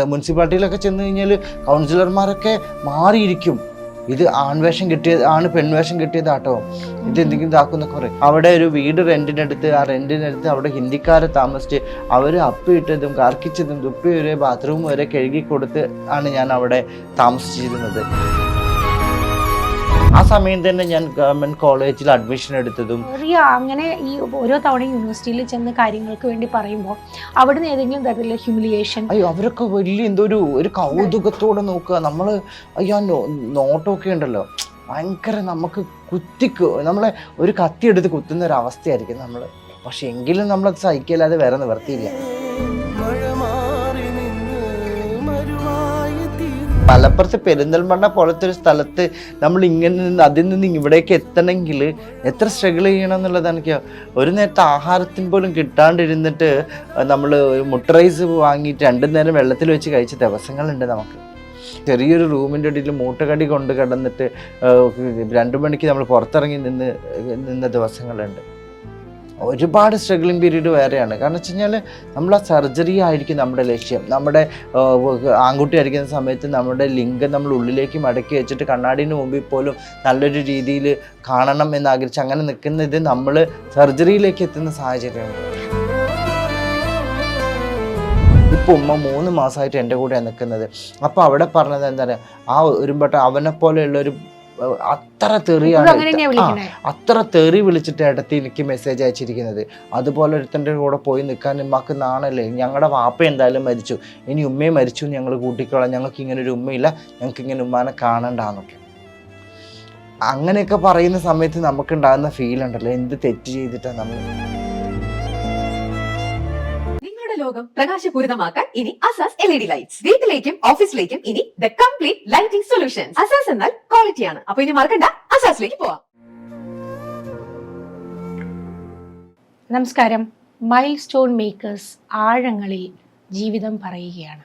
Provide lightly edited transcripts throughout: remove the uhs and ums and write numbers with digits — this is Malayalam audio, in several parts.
മുനിസിപ്പാലിറ്റിയിലൊക്കെ ചെന്ന് കഴിഞ്ഞാൽ കൗൺസിലർമാരൊക്കെ മാറിയിരിക്കും. ഇത് ആൺവേഷം കിട്ടിയത് ആണ്, പെൺവേഷം കിട്ടിയതാട്ടോ, ഇത് എന്തെങ്കിലും ഇതാക്കുന്നൊക്കെ പറയും. അവിടെ ഒരു വീട് റെന്റിനടുത്ത്, ആ റെന്റിനടുത്ത് അവിടെ ഹിന്ദിക്കാരെ താമസിച്ച് അവർ അപ്പിയിട്ടതും കർക്കിച്ചതും തുപ്പി വരെ ബാത്റൂം വരെ കഴുകി കൊടുത്ത് ആണ് ഞാൻ അവിടെ താമസിച്ചിരുന്നത്. ആ സമയം തന്നെ ഞാൻ ഗവൺമെന്റ് കോളേജിൽ അഡ്മിഷൻ എടുത്തതും. അങ്ങനെ ഈ ഓരോ തവണയും യൂണിവേഴ്സിറ്റിയിൽ ചെന്ന് കാര്യങ്ങൾക്ക് വേണ്ടി പറയുമ്പോൾ അവിടുന്ന് ഏതെങ്കിലും തരത്തിലുള്ള ഹ്യൂമിലിയേഷൻ? അയ്യോ, അവരൊക്കെ വലിയ എന്തോ ഒരു കൗതുകത്തോടെ നോക്കുക. നമ്മൾ അയ്യോ നോട്ടമൊക്കെ ഉണ്ടല്ലോ, ഭയങ്കര നമുക്ക് നമ്മളെ ഒരു കത്തി എടുത്ത് കുത്തുന്ന ഒരു അവസ്ഥയായിരിക്കും നമ്മൾ. പക്ഷെ എങ്കിലും നമ്മളത് സഹിക്കല്ലാതെ വേറെ നിവർത്തിയില്ല. മലപ്പുറത്ത് പെരിന്തൽമണ്ണ പോലത്തെ ഒരു സ്ഥലത്ത് നമ്മൾ ഇങ്ങനെ നിന്ന് അതിൽ നിന്ന് ഇവിടേക്ക് എത്തണമെങ്കിൽ എത്ര സ്ട്രഗിൾ ചെയ്യണം എന്നുള്ളത് എനിക്ക്. ഒരു നേരത്തെ ആഹാരത്തിന് പോലും കിട്ടാണ്ടിരുന്നിട്ട് നമ്മൾ മുട്ട റൈസ് വാങ്ങിയിട്ട് 2 നേരം വെള്ളത്തിൽ വെച്ച് കഴിച്ച ദിവസങ്ങളുണ്ട് നമുക്ക്. ചെറിയൊരു റൂമിൻ്റെ ഇടയിൽ മൂട്ടക്കടി കൊണ്ട് കിടന്നിട്ട് 2 മണിക്ക് നമ്മൾ പുറത്തിറങ്ങി നിന്ന ദിവസങ്ങളുണ്ട്. ഒരുപാട് സ്ട്രഗ്ലിംഗ് പീരീഡ് വേറെയാണ്. കാരണം വെച്ച് കഴിഞ്ഞാൽ നമ്മൾ ആ സർജറി ആയിരിക്കും നമ്മുടെ ലക്ഷ്യം. നമ്മുടെ ആൺകുട്ടി ആയിരിക്കുന്ന സമയത്ത് നമ്മുടെ ലിംഗം നമ്മൾ ഉള്ളിലേക്ക് മടക്കി വെച്ചിട്ട് കണ്ണാടിന് മുമ്പിൽ പോലും നല്ലൊരു രീതിയിൽ കാണണം എന്നാഗ്രഹിച്ച് അങ്ങനെ നിൽക്കുന്നത് നമ്മൾ സർജറിയിലേക്ക് എത്തുന്ന സാഹചര്യമാണ്. ഇപ്പോൾ ഉമ്മ 3 മാസമായിട്ട് എൻ്റെ കൂടെയാണ് നിൽക്കുന്നത്. അപ്പോൾ അവിടെ പറഞ്ഞത് എന്താ പറയുക, ആ ഒരുപെട്ട അവനെ പോലെയുള്ളൊരു അത്ര തെറി വിളിച്ചിട്ട് ഇടത്ത് എനിക്ക് മെസ്സേജ് അയച്ചിരിക്കുന്നത്. അതുപോലെ ഒരുത്തൻ്റെ കൂടെ പോയി നിൽക്കാൻ ഉമ്മാക്ക് നാണല്ലേ, ഞങ്ങളുടെ വാപ്പ എന്തായാലും മരിച്ചു, ഇനി ഉമ്മയെ മരിച്ചു ഞങ്ങൾ കൂട്ടിക്കോളാം, ഞങ്ങൾക്ക് ഇങ്ങനെ ഒരു ഉമ്മയില്ല, ഞങ്ങൾക്ക് ഇങ്ങനെ ഉമ്മാനെ കാണണ്ടെന്നൊക്കെ. അങ്ങനെയൊക്കെ പറയുന്ന സമയത്ത് നമുക്കുണ്ടാകുന്ന ഫീൽ ഉണ്ടല്ലോ, എന്ത് തെറ്റ് ചെയ്തിട്ടാണ് നമ്മൾ. ലോകം പ്രകാശപൂരിതമാക്കാൻ ഇനി അസാസ് LED ലൈറ്റ്സ്. വീട്ടിലേക്കും ഓഫീസിലേക്കും ഇനി the complete lighting solution. Asas എന്നാൽ ക്വാളിറ്റിയാണ്. അപ്പൊ ഇനി മറക്കണ്ട, അസാസിലേക്ക് പോവാം. നമസ്കാരം. മൈൽ സ്റ്റോൺ മേക്കേഴ്സ് ആഴങ്ങളിൽ ജീവിതം പറയുകയാണ്.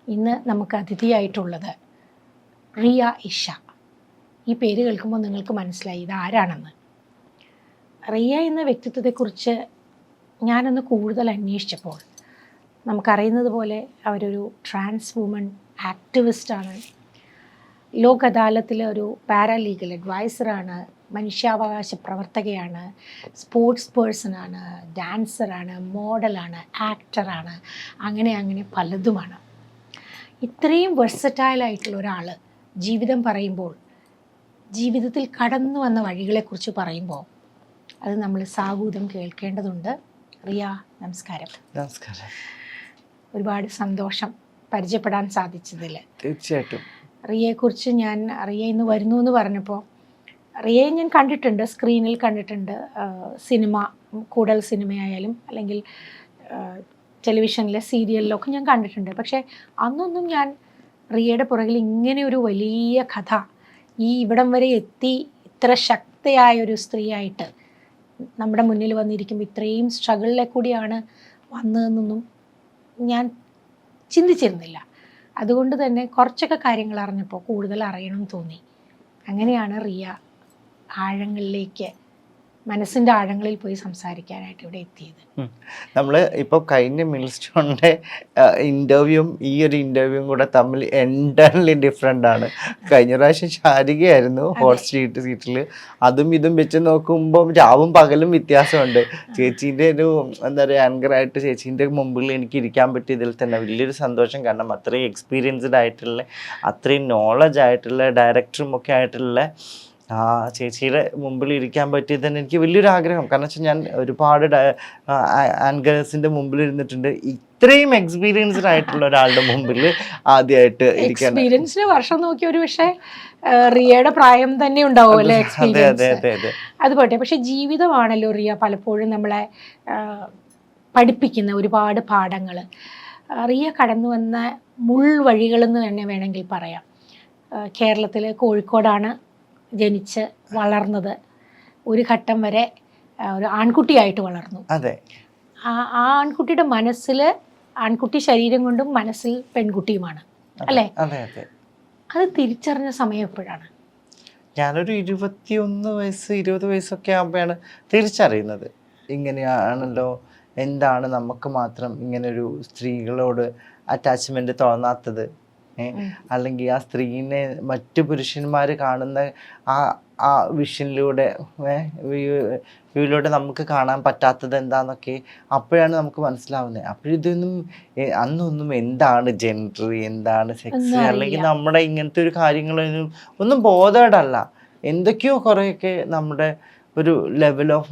ഇന്ന് നമുക്ക് അതിഥിയായിട്ടുള്ളത് റിയ ഇഷ. ഈ പേര് കേൾക്കുമ്പോൾ നിങ്ങൾക്ക് മനസ്സിലായി ഇത് ആരാണെന്ന്. റിയ എന്ന വ്യക്തിത്വത്തെക്കുറിച്ച് ഞാനൊന്ന് കൂടുതൽ അന്വേഷിച്ചപ്പോൾ നമുക്കറിയുന്നത് പോലെ അവരൊരു ട്രാൻസ് വുമൺ ആക്ടിവിസ്റ്റാണ്, ലോക് അദാലത്തിലെ ഒരു പാരാലീഗൽ അഡ്വൈസറാണ്, മനുഷ്യാവകാശ പ്രവർത്തകയാണ്, സ്പോർട്സ് പേഴ്സണാണ്, ഡാൻസറാണ്, മോഡലാണ്, ആക്ടറാണ്, അങ്ങനെ പലതുമാണ്. ഇത്രയും വെർസറ്റൈലായിട്ടുള്ള ഒരാൾ ജീവിതം പറയുമ്പോൾ, ജീവിതത്തിൽ കടന്നു വന്ന വഴികളെക്കുറിച്ച് പറയുമ്പോൾ അത് നമ്മൾ സാഗൂതം കേൾക്കേണ്ടതുണ്ട്. റിയ, നമസ്കാരം. നമസ്കാരം. ഒരുപാട് സന്തോഷം പരിചയപ്പെടാൻ സാധിച്ചതിൽ. തീർച്ചയായിട്ടും. റിയയെക്കുറിച്ച് റിയ ഇന്ന് വരുന്നു എന്ന് പറഞ്ഞപ്പോൾ, റിയയെ ഞാൻ കണ്ടിട്ടുണ്ട്, സ്ക്രീനിൽ കണ്ടിട്ടുണ്ട്, സിനിമ, കൂടുതൽ സിനിമയായാലും അല്ലെങ്കിൽ ടെലിവിഷനിലെ സീരിയലിലൊക്കെ ഞാൻ കണ്ടിട്ടുണ്ട്. പക്ഷേ അന്നൊന്നും ഞാൻ റിയയുടെ പുറകിൽ ഇങ്ങനെ ഒരു വലിയ കഥ, ഈ ഇവിടം വരെ എത്തി ഇത്ര ശക്തിയായൊരു സ്ത്രീയായിട്ട് നമ്മുടെ മുന്നിൽ വന്നിരിക്കുമ്പോൾ ഇത്രയും സ്ട്രഗിളിലെ കൂടിയാണ് വന്നതെന്നൊന്നും ഞാൻ ചിന്തിച്ചിരുന്നില്ല. അതുകൊണ്ട് തന്നെ കുറച്ചൊക്കെ കാര്യങ്ങൾ അറിഞ്ഞപ്പോൾ കൂടുതൽ അറിയണമെന്ന് തോന്നി. അങ്ങനെയാണ് റിയ ആഴങ്ങളിലേക്ക്, മനസ്സിൻ്റെ ആഴങ്ങളിൽ പോയി സംസാരിക്കാനായിട്ട് ഇവിടെ എത്തിയത്. നമ്മൾ ഇപ്പോൾ കഴിഞ്ഞ മിൽ സ്റ്റോണിൻ്റെ ഇൻ്റർവ്യൂവും ഈ ഒരു ഇൻ്റർവ്യൂവും കൂടെ തമ്മിൽ എൻ്റർലി ഡിഫറെൻ്റ് ആണ്. കഴിഞ്ഞ പ്രാവശ്യം ശാരികയായിരുന്നു ഹോട്ട് സീറ്റിൽ. അതും ഇതും വെച്ച് നോക്കുമ്പോൾ രാവും പകലും വ്യത്യാസമുണ്ട്. ചേച്ചീൻ്റെ ഒരു എന്താ പറയുക, ആങ്കറായിട്ട് ചേച്ചീൻ്റെ മുമ്പിൽ എനിക്ക് ഇരിക്കാൻ പറ്റിയതിൽ തന്നെ വലിയൊരു സന്തോഷം. കാരണം അത്രയും എക്സ്പീരിയൻസ്ഡ് ആയിട്ടുള്ള, അത്രയും നോളജ് ആയിട്ടുള്ള, ഡയറക്ടറും ഒക്കെ ആയിട്ടുള്ള ചേച്ചിയുടെ മുമ്പിൽ ഇരിക്കാൻ പറ്റിയത് തന്നെ എനിക്ക് വലിയൊരു ആഗ്രഹം. കാരണം വെച്ചാൽ ഞാൻ ഒരുപാട് ആങ്കേഴ്സിൻ്റെ മുമ്പിൽ ഇരുന്നിട്ടുണ്ട്. ഇത്രയും എക്സ്പീരിയൻസ്ഡ് ആയിട്ടുള്ള ഒരാളുടെ മുമ്പിൽ ആദ്യമായിട്ട് ഇരിക്കാൻ. എക്സ്പീരിയൻസിന് വർഷം നോക്കി ഒരു പക്ഷേ റിയയുടെ പ്രായം തന്നെ ഉണ്ടാവും അല്ലേ എക്സ്പീരിയൻസ്. അത് പോട്ടെ. പക്ഷെ ജീവിതമാണല്ലോ റിയ പലപ്പോഴും നമ്മളെ പഠിപ്പിക്കുന്ന ഒരുപാട് പാഠങ്ങൾ. റിയ കടന്നു വന്ന മുൾവഴികളെന്ന് തന്നെ വേണമെങ്കിൽ പറയാം. കേരളത്തിൽ കോഴിക്കോടാണ് ജനിച്ച് വളർന്നത്. ഒരു ഘട്ടം വരെ ഒരു ആൺകുട്ടിയായിട്ട് വളർന്നു. അതെ. ആ ആൺകുട്ടിയുടെ മനസ്സിൽ, ആൺകുട്ടി ശരീരം കൊണ്ടും മനസ്സിൽ പെൺകുട്ടിയുമാണ് അല്ലേ? അത് തിരിച്ചറിഞ്ഞ സമയം എപ്പോഴാണ്? ഞാനൊരു 21 വയസ്സ് 20 വയസ്സൊക്കെ ആകുമ്പോഴാണ് തിരിച്ചറിയുന്നത്. ഇങ്ങനെയാണല്ലോ, എന്താണ് നമുക്ക് മാത്രം ഇങ്ങനൊരു സ്ത്രീകളോട് അറ്റാച്ച്മെന്റ് തോന്നാത്തത്, അല്ലെങ്കിൽ ആ സ്ത്രീനെ മറ്റു പുരുഷന്മാർ കാണുന്ന ആ വിഷനിലൂടെ വ്യൂയിലൂടെ നമുക്ക് കാണാൻ പറ്റാത്തത് എന്താന്നൊക്കെ അപ്പോഴാണ് നമുക്ക് മനസ്സിലാവുന്നത്. അപ്പോഴിതൊന്നും അന്നൊന്നും എന്താണ് ജെൻഡർ, എന്താണ് സെക്സ്, അല്ലെങ്കിൽ നമ്മുടെ ഇങ്ങനത്തെ ഒരു കാര്യങ്ങളൊന്നും ഒന്നും ബോധേഡല്ല. എന്തൊക്കെയോ കുറേയൊക്കെ നമ്മുടെ ഒരു ലെവൽ ഓഫ്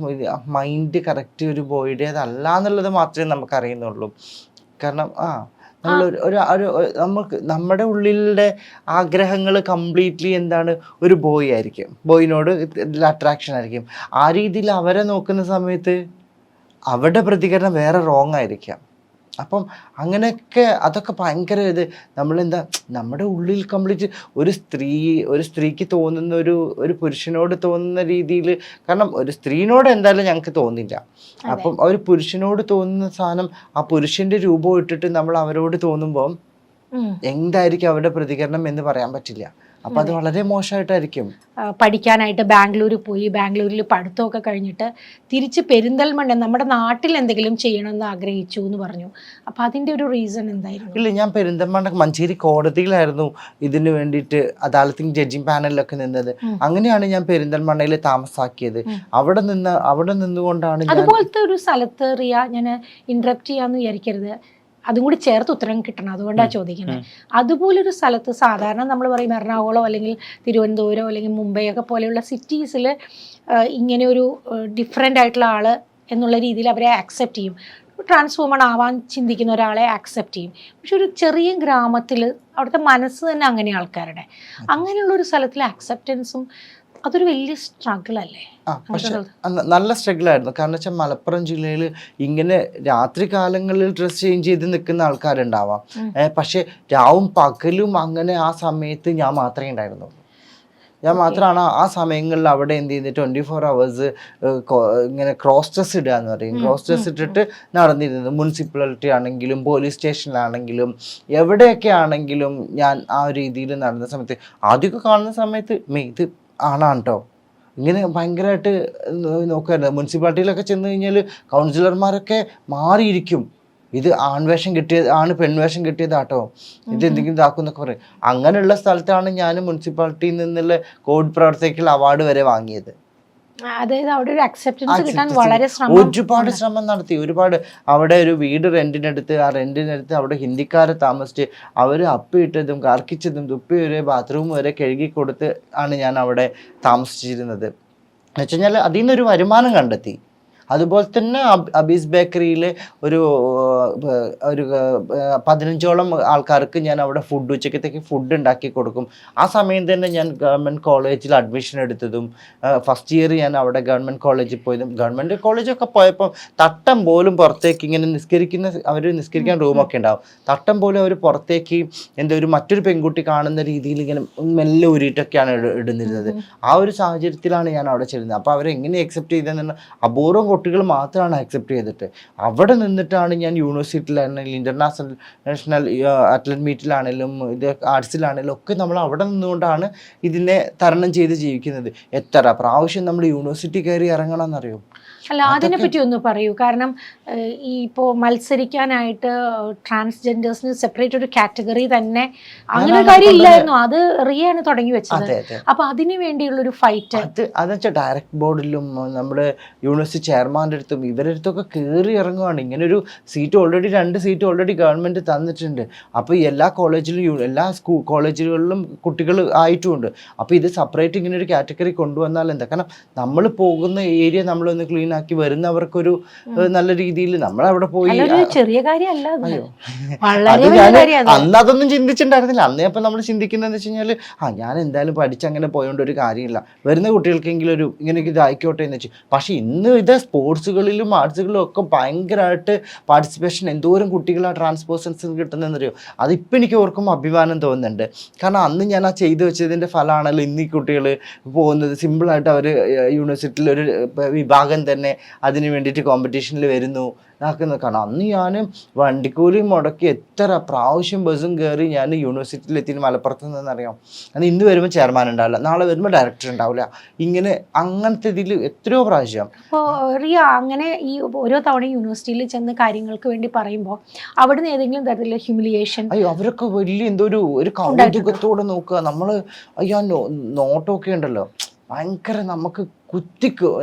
മൈൻഡ് കറക്റ്റ് ഒരു ബോഡിയുടേതല്ല എന്നുള്ളത് മാത്രമേ നമുക്ക് അറിയുന്നുള്ളൂ. കാരണം നമ്മൾ നമുക്ക് നമ്മുടെ ഉള്ളിലെ ആഗ്രഹങ്ങൾ കംപ്ലീറ്റ്ലി എന്താണ്, ഒരു ബോയ് ആയിരിക്കും, ബോയിനോട് അട്രാക്ഷൻ ആയിരിക്കും. ആ രീതിയിൽ അവരെ നോക്കുന്ന സമയത്ത് അവരുടെ പ്രതികരണം വേറെ റോങ് ആയിരിക്കാം. അപ്പം അങ്ങനെയൊക്കെ അതൊക്കെ ഭയങ്കര നമ്മളെന്താ നമ്മുടെ ഉള്ളിൽ കംപ്ലീറ്റ് ഒരു സ്ത്രീക്ക് തോന്നുന്ന ഒരു പുരുഷനോട് തോന്നുന്ന രീതിയിൽ, കാരണം ഒരു സ്ത്രീനോട് എന്തായാലും ഞങ്ങൾക്ക് തോന്നില്ല. അപ്പം ഒരു പുരുഷനോട് തോന്നുന്ന സാധനം ആ പുരുഷന്റെ രൂപം ഇട്ടിട്ട് നമ്മൾ അവരോട് തോന്നുമ്പോൾ എന്തായിരിക്കും അവരുടെ പ്രതികരണം എന്ന് പറയാൻ പറ്റില്ല. അപ്പൊ അത് വളരെ മോശമായിട്ടായിരിക്കും. പഠിക്കാനായിട്ട് ബാംഗ്ലൂർ പോയി, ബാംഗ്ലൂരിൽ പഠിത്തമൊക്കെ കഴിഞ്ഞിട്ട് തിരിച്ച് പെരിന്തൽമണ്ണ നമ്മുടെ നാട്ടിൽ എന്തെങ്കിലും ചെയ്യണമെന്ന് ആഗ്രഹിച്ചു എന്ന് പറഞ്ഞു. അപ്പൊ അതിന്റെ ഒരു റീസൺ എന്തായിരുന്നു? ഇല്ല, ഞാൻ പെരിന്തൽമണ്ണ മഞ്ചേരി കോടതിയിലായിരുന്നു ഇതിന് വേണ്ടിയിട്ട് അദാലത്തിങ് ജഡ്ജിങ് പാനലിലൊക്കെ നിന്നത്. അങ്ങനെയാണ് ഞാൻ പെരിന്തൽമണ്ണയിൽ താമസാക്കിയത്. അവിടെ നിന്നുകൊണ്ടാണ് അതുപോലത്തെ ഒരു സ്ഥലത്ത് റിയ, ഞാൻ ഇന്ററപ്റ്റ് ചെയ്യാന്ന് വിചാരിക്കരുത്, അതും കൂടി ചേർത്ത് ഉത്തരം കിട്ടണം, അതുകൊണ്ടാണ് ചോദിക്കുന്നത്. അതുപോലൊരു സ്ഥലത്ത് സാധാരണ നമ്മൾ പറയും എറണാകുളം അല്ലെങ്കിൽ തിരുവനന്തപുരം അല്ലെങ്കിൽ മുംബൈ ഒക്കെ പോലെയുള്ള സിറ്റീസിൽ ഇങ്ങനെ ഒരു ഡിഫറെൻ്റ് ആയിട്ടുള്ള ആൾ എന്നുള്ള രീതിയിൽ അവരെ ആക്സെപ്റ്റ് ചെയ്യും, ട്രാൻസ്ഫോമൺ ആവാൻ ചിന്തിക്കുന്ന ഒരാളെ ആക്സെപ്റ്റ് ചെയ്യും. പക്ഷെ ഒരു ചെറിയ ഗ്രാമത്തിൽ അവിടുത്തെ മനസ്സ് തന്നെ അങ്ങനെ ആൾക്കാരുടെ, അങ്ങനെയുള്ളൊരു സ്ഥലത്തിലെ ആക്സെപ്റ്റൻസും അതൊരു വലിയ സ്ട്രഗിൾ അല്ലേ? പക്ഷെ നല്ല സ്ട്രഗിൾ ആയിരുന്നു. കാരണം വെച്ചാൽ മലപ്പുറം ജില്ലയിൽ ഇങ്ങനെ രാത്രി കാലങ്ങളിൽ ഡ്രസ് ചേഞ്ച് ചെയ്ത് നിൽക്കുന്ന ആൾക്കാരുണ്ടാവാം. പക്ഷെ രാവും പകലും അങ്ങനെ ആ സമയത്ത് ഞാൻ മാത്രമേ ഉണ്ടായിരുന്നുള്ളൂ. ഞാൻ മാത്രമാണ് ആ സമയങ്ങളിൽ അവിടെ എന്ത് ചെയ്യുന്നത് 24 hours ഇങ്ങനെ ക്രോസ് ഡ്രസ് ഇടുക എന്ന് പറയും. ക്രോസ് ഡ്രസ് ഇട്ടിട്ട് നടന്നിരുന്നത് മുനിസിപ്പാലിറ്റി ആണെങ്കിലും പോലീസ് സ്റ്റേഷനിലാണെങ്കിലും എവിടെയൊക്കെ ആണെങ്കിലും ഞാൻ ആ രീതിയിൽ നടന്ന സമയത്ത് ആദ്യമൊക്കെ കാണുന്ന സമയത്ത് ഇത് ആണാണ് കേട്ടോ, ഇങ്ങനെ ഭയങ്കരമായിട്ട് നോക്കുമായിരുന്നു. മുനിസിപ്പാലിറ്റിയിലൊക്കെ ചെന്ന് കഴിഞ്ഞാൽ കൗൺസിലർമാരൊക്കെ മാറിയിരിക്കും, ഇത് ആൺവേഷം കിട്ടിയത് പെൺവേഷം കിട്ടിയതാട്ടോ, ഇത് എന്തെങ്കിലും ഇതാക്കുന്നൊക്കെ പറയും. അങ്ങനെയുള്ള സ്ഥലത്താണ് ഞാൻ മുനിസിപ്പാലിറ്റിയിൽ നിന്നുള്ള കോവിഡ് പ്രവർത്തകർക്ക് അവാർഡ് വരെ വാങ്ങിയത്. അതായത് അവിടെ ഒരു അക്സെപ്റ്റൻസ് കിട്ടാൻ വളരെ ഒരുപാട് ശ്രമം നടത്തി. അവിടെ ഒരു വീട് റെന്റിനെടുത്ത് ആ റെന്റിനെടുത്ത് അവിടെ ഹിന്ദിക്കാരെ താമസിച്ച് അവർ അപ്പിയിട്ടതും കർക്കിച്ചതും തുപ്പി വരെ ബാത്റൂം വരെ കഴുകി കൊടുത്ത് ആണ് ഞാൻ അവിടെ താമസിച്ചിരുന്നത്. എന്ന് വെച്ച് കഴിഞ്ഞാൽ അതിൽ നിന്നൊരു വരുമാനം കണ്ടെത്തി. അതുപോലെ തന്നെ അബീസ് ബേക്കറിയിൽ ഒരു 15ഓളം ആൾക്കാർക്ക് ഞാൻ അവിടെ ഉച്ചക്കത്തേക്ക് ഫുഡ് ഉണ്ടാക്കി കൊടുക്കും. ആ സമയം തന്നെ ഞാൻ ഗവൺമെൻറ് കോളേജിൽ അഡ്മിഷൻ എടുത്തതും ഫസ്റ്റ് ഇയർ ഞാൻ അവിടെ ഗവൺമെൻറ് കോളേജിൽ പോയതും. ഗവൺമെൻറ് കോളേജൊക്കെ പോയപ്പോൾ തട്ടം പോലും പുറത്തേക്ക് ഇങ്ങനെ നിസ്കരിക്കാൻ റൂമൊക്കെ ഉണ്ടാവും, തട്ടം പോലും അവർ പുറത്തേക്ക് ഒരു മറ്റൊരു പെൺകുട്ടി കാണുന്ന രീതിയിൽ ഇങ്ങനെ മെല്ലെ ഊരിയിട്ടൊക്കെയാണ് ഇടുന്നിരുന്നത്. ആ ഒരു സാഹചര്യത്തിലാണ് ഞാൻ അവിടെ ചെല്ലുന്നത്. അപ്പോൾ അവരെങ്ങനെ അക്സെപ്റ്റ് ചെയ്തതെന്ന് അപൂർവം കുട്ടികൾ മാത്രമാണ് അക്സെപ്റ്റ് ചെയ്തിട്ട്. അവിടെ നിന്നിട്ടാണ് ഞാൻ യൂണിവേഴ്സിറ്റിയിലാണെങ്കിലും ഇന്റർനാഷണൽ അത്ലറ്റ് മീറ്റിലാണെങ്കിലും ഇത് ആർട്സിലാണെങ്കിലും ഒക്കെ നമ്മൾ അവിടെ നിന്നുകൊണ്ടാണ് ഇതിനെ തരണം ചെയ്ത് ജീവിക്കുന്നത്. എത്ര പ്രാവശ്യം നമ്മൾ യൂണിവേഴ്സിറ്റി കയറി ഇറങ്ങണം എന്നറിയോ? അല്ല, അതിനെപ്പറ്റി ഒന്ന് പറയൂ. കാരണം ഈ ഇപ്പോൾ മത്സരിക്കാനായിട്ട് ട്രാൻസ്ജെൻഡേഴ്സിന് സെപ്പറേറ്റ് ഒരു കാറ്റഗറി തന്നെ അങ്ങനെ ഒരു കാര്യം ഇല്ലായിരുന്നു, അത് റിയാണ് തുടങ്ങി വെച്ചത്. അപ്പൊ അതിനു വേണ്ടിയുള്ളൊരു ഫൈറ്റ് അതെന്ന് വെച്ചാൽ ഡയറക്ട് ബോർഡിലും നമ്മുടെ യൂണിവേഴ്സിറ്റി ചെയർമാൻ്റെ അടുത്തും ഇവരുടെ അടുത്തൊക്കെ കയറി ഇറങ്ങുവാണ്. ഇങ്ങനെ ഒരു seat already 2 seat already government തന്നിട്ടുണ്ട്. അപ്പോൾ എല്ലാ കോളേജിലും എല്ലാ കോളേജുകളിലും കുട്ടികൾ ആയിട്ടുമുണ്ട്. അപ്പോൾ ഇത് സെപ്പറേറ്റ് ഇങ്ങനെ ഒരു കാറ്റഗറി കൊണ്ടുവന്നാൽ എന്താ? കാരണം നമ്മൾ പോകുന്ന ഏരിയ നമ്മളൊന്ന് ക്ലീൻ ആക്കി വരുന്നവർക്കൊരു നല്ല രീതിയിൽ നമ്മളവിടെ പോയി. ചെറിയ കാര്യമല്ല, അന്ന് അതൊന്നും ചിന്തിച്ചിട്ടുണ്ടായിരുന്നില്ല. അന്നേ അപ്പം നമ്മൾ ചിന്തിക്കുന്നതെന്ന് വെച്ച് കഴിഞ്ഞാൽ ഞാൻ എന്തായാലും പഠിച്ചങ്ങനെ പോയോണ്ട് ഒരു കാര്യമില്ല, വരുന്ന കുട്ടികൾക്കെങ്കിലും ഒരു ഇങ്ങനെയൊക്കെ ഇതായിക്കോട്ടെ എന്ന് വെച്ചു. പക്ഷെ ഇന്ന് ഇത് സ്പോർട്സുകളിലും ആർട്സുകളിലും ഒക്കെ ഭയങ്കരമായിട്ട് പാർട്ടിസിപ്പേഷൻ എന്തോരം കുട്ടികളാണ് ട്രാൻസ്പോർഷൻസ് കിട്ടുന്നതെന്നറിയോ? അതിപ്പോൾ എനിക്ക് ഓർക്കുമ്പോൾ അഭിമാനം തോന്നുന്നുണ്ട്. കാരണം അന്ന് ഞാൻ ആ ചെയ്തു വെച്ചതിൻ്റെ ഫലമാണല്ലോ ഇന്ന് ഈ കുട്ടികൾ പോകുന്നത്. സിമ്പിളായിട്ട് അവർ യൂണിവേഴ്സിറ്റിയിൽ ഒരു വിഭാഗം തന്നെ അതിന് വേണ്ടിയിട്ട് കോമ്പറ്റീഷനിൽ വരുന്നു. ഇതാക്കുന്നത്. കാരണം അന്ന് ഞാൻ വണ്ടിക്കൂലി മുടക്കി എത്ര പ്രാവശ്യം ബസ്സും കയറി ഞാൻ യൂണിവേഴ്സിറ്റിയിലെത്തി മലപ്പുറത്ത് നിന്നറിയാം. അന്ന് ഇന്ന് വരുമ്പോൾ ചെയർമാൻ ഉണ്ടാവില്ല, നാളെ വരുമ്പോൾ ഡയറക്ടർ ഉണ്ടാവില്ല, ഇങ്ങനെ അങ്ങനത്തെ ഇതിൽ എത്രയോ പ്രാവശ്യം. അപ്പോൾ റിയ അങ്ങനെ ഈ ഓരോ തവണ യൂണിവേഴ്സിറ്റിയിൽ ചെന്ന് കാര്യങ്ങൾക്ക് വേണ്ടി പറയുമ്പോൾ അവിടുന്ന് ഏതെങ്കിലും തരത്തിലുള്ള ഹ്യൂമിലിയേഷൻ? അയ്യോ, അവരൊക്കെ വലിയ എന്തോ ഒരു കൗതുകത്തോടെ നോക്കുക. നമ്മൾ അയ്യോ നോട്ടമൊക്കെ ഉണ്ടല്ലോ ഭയങ്കര, നമുക്ക്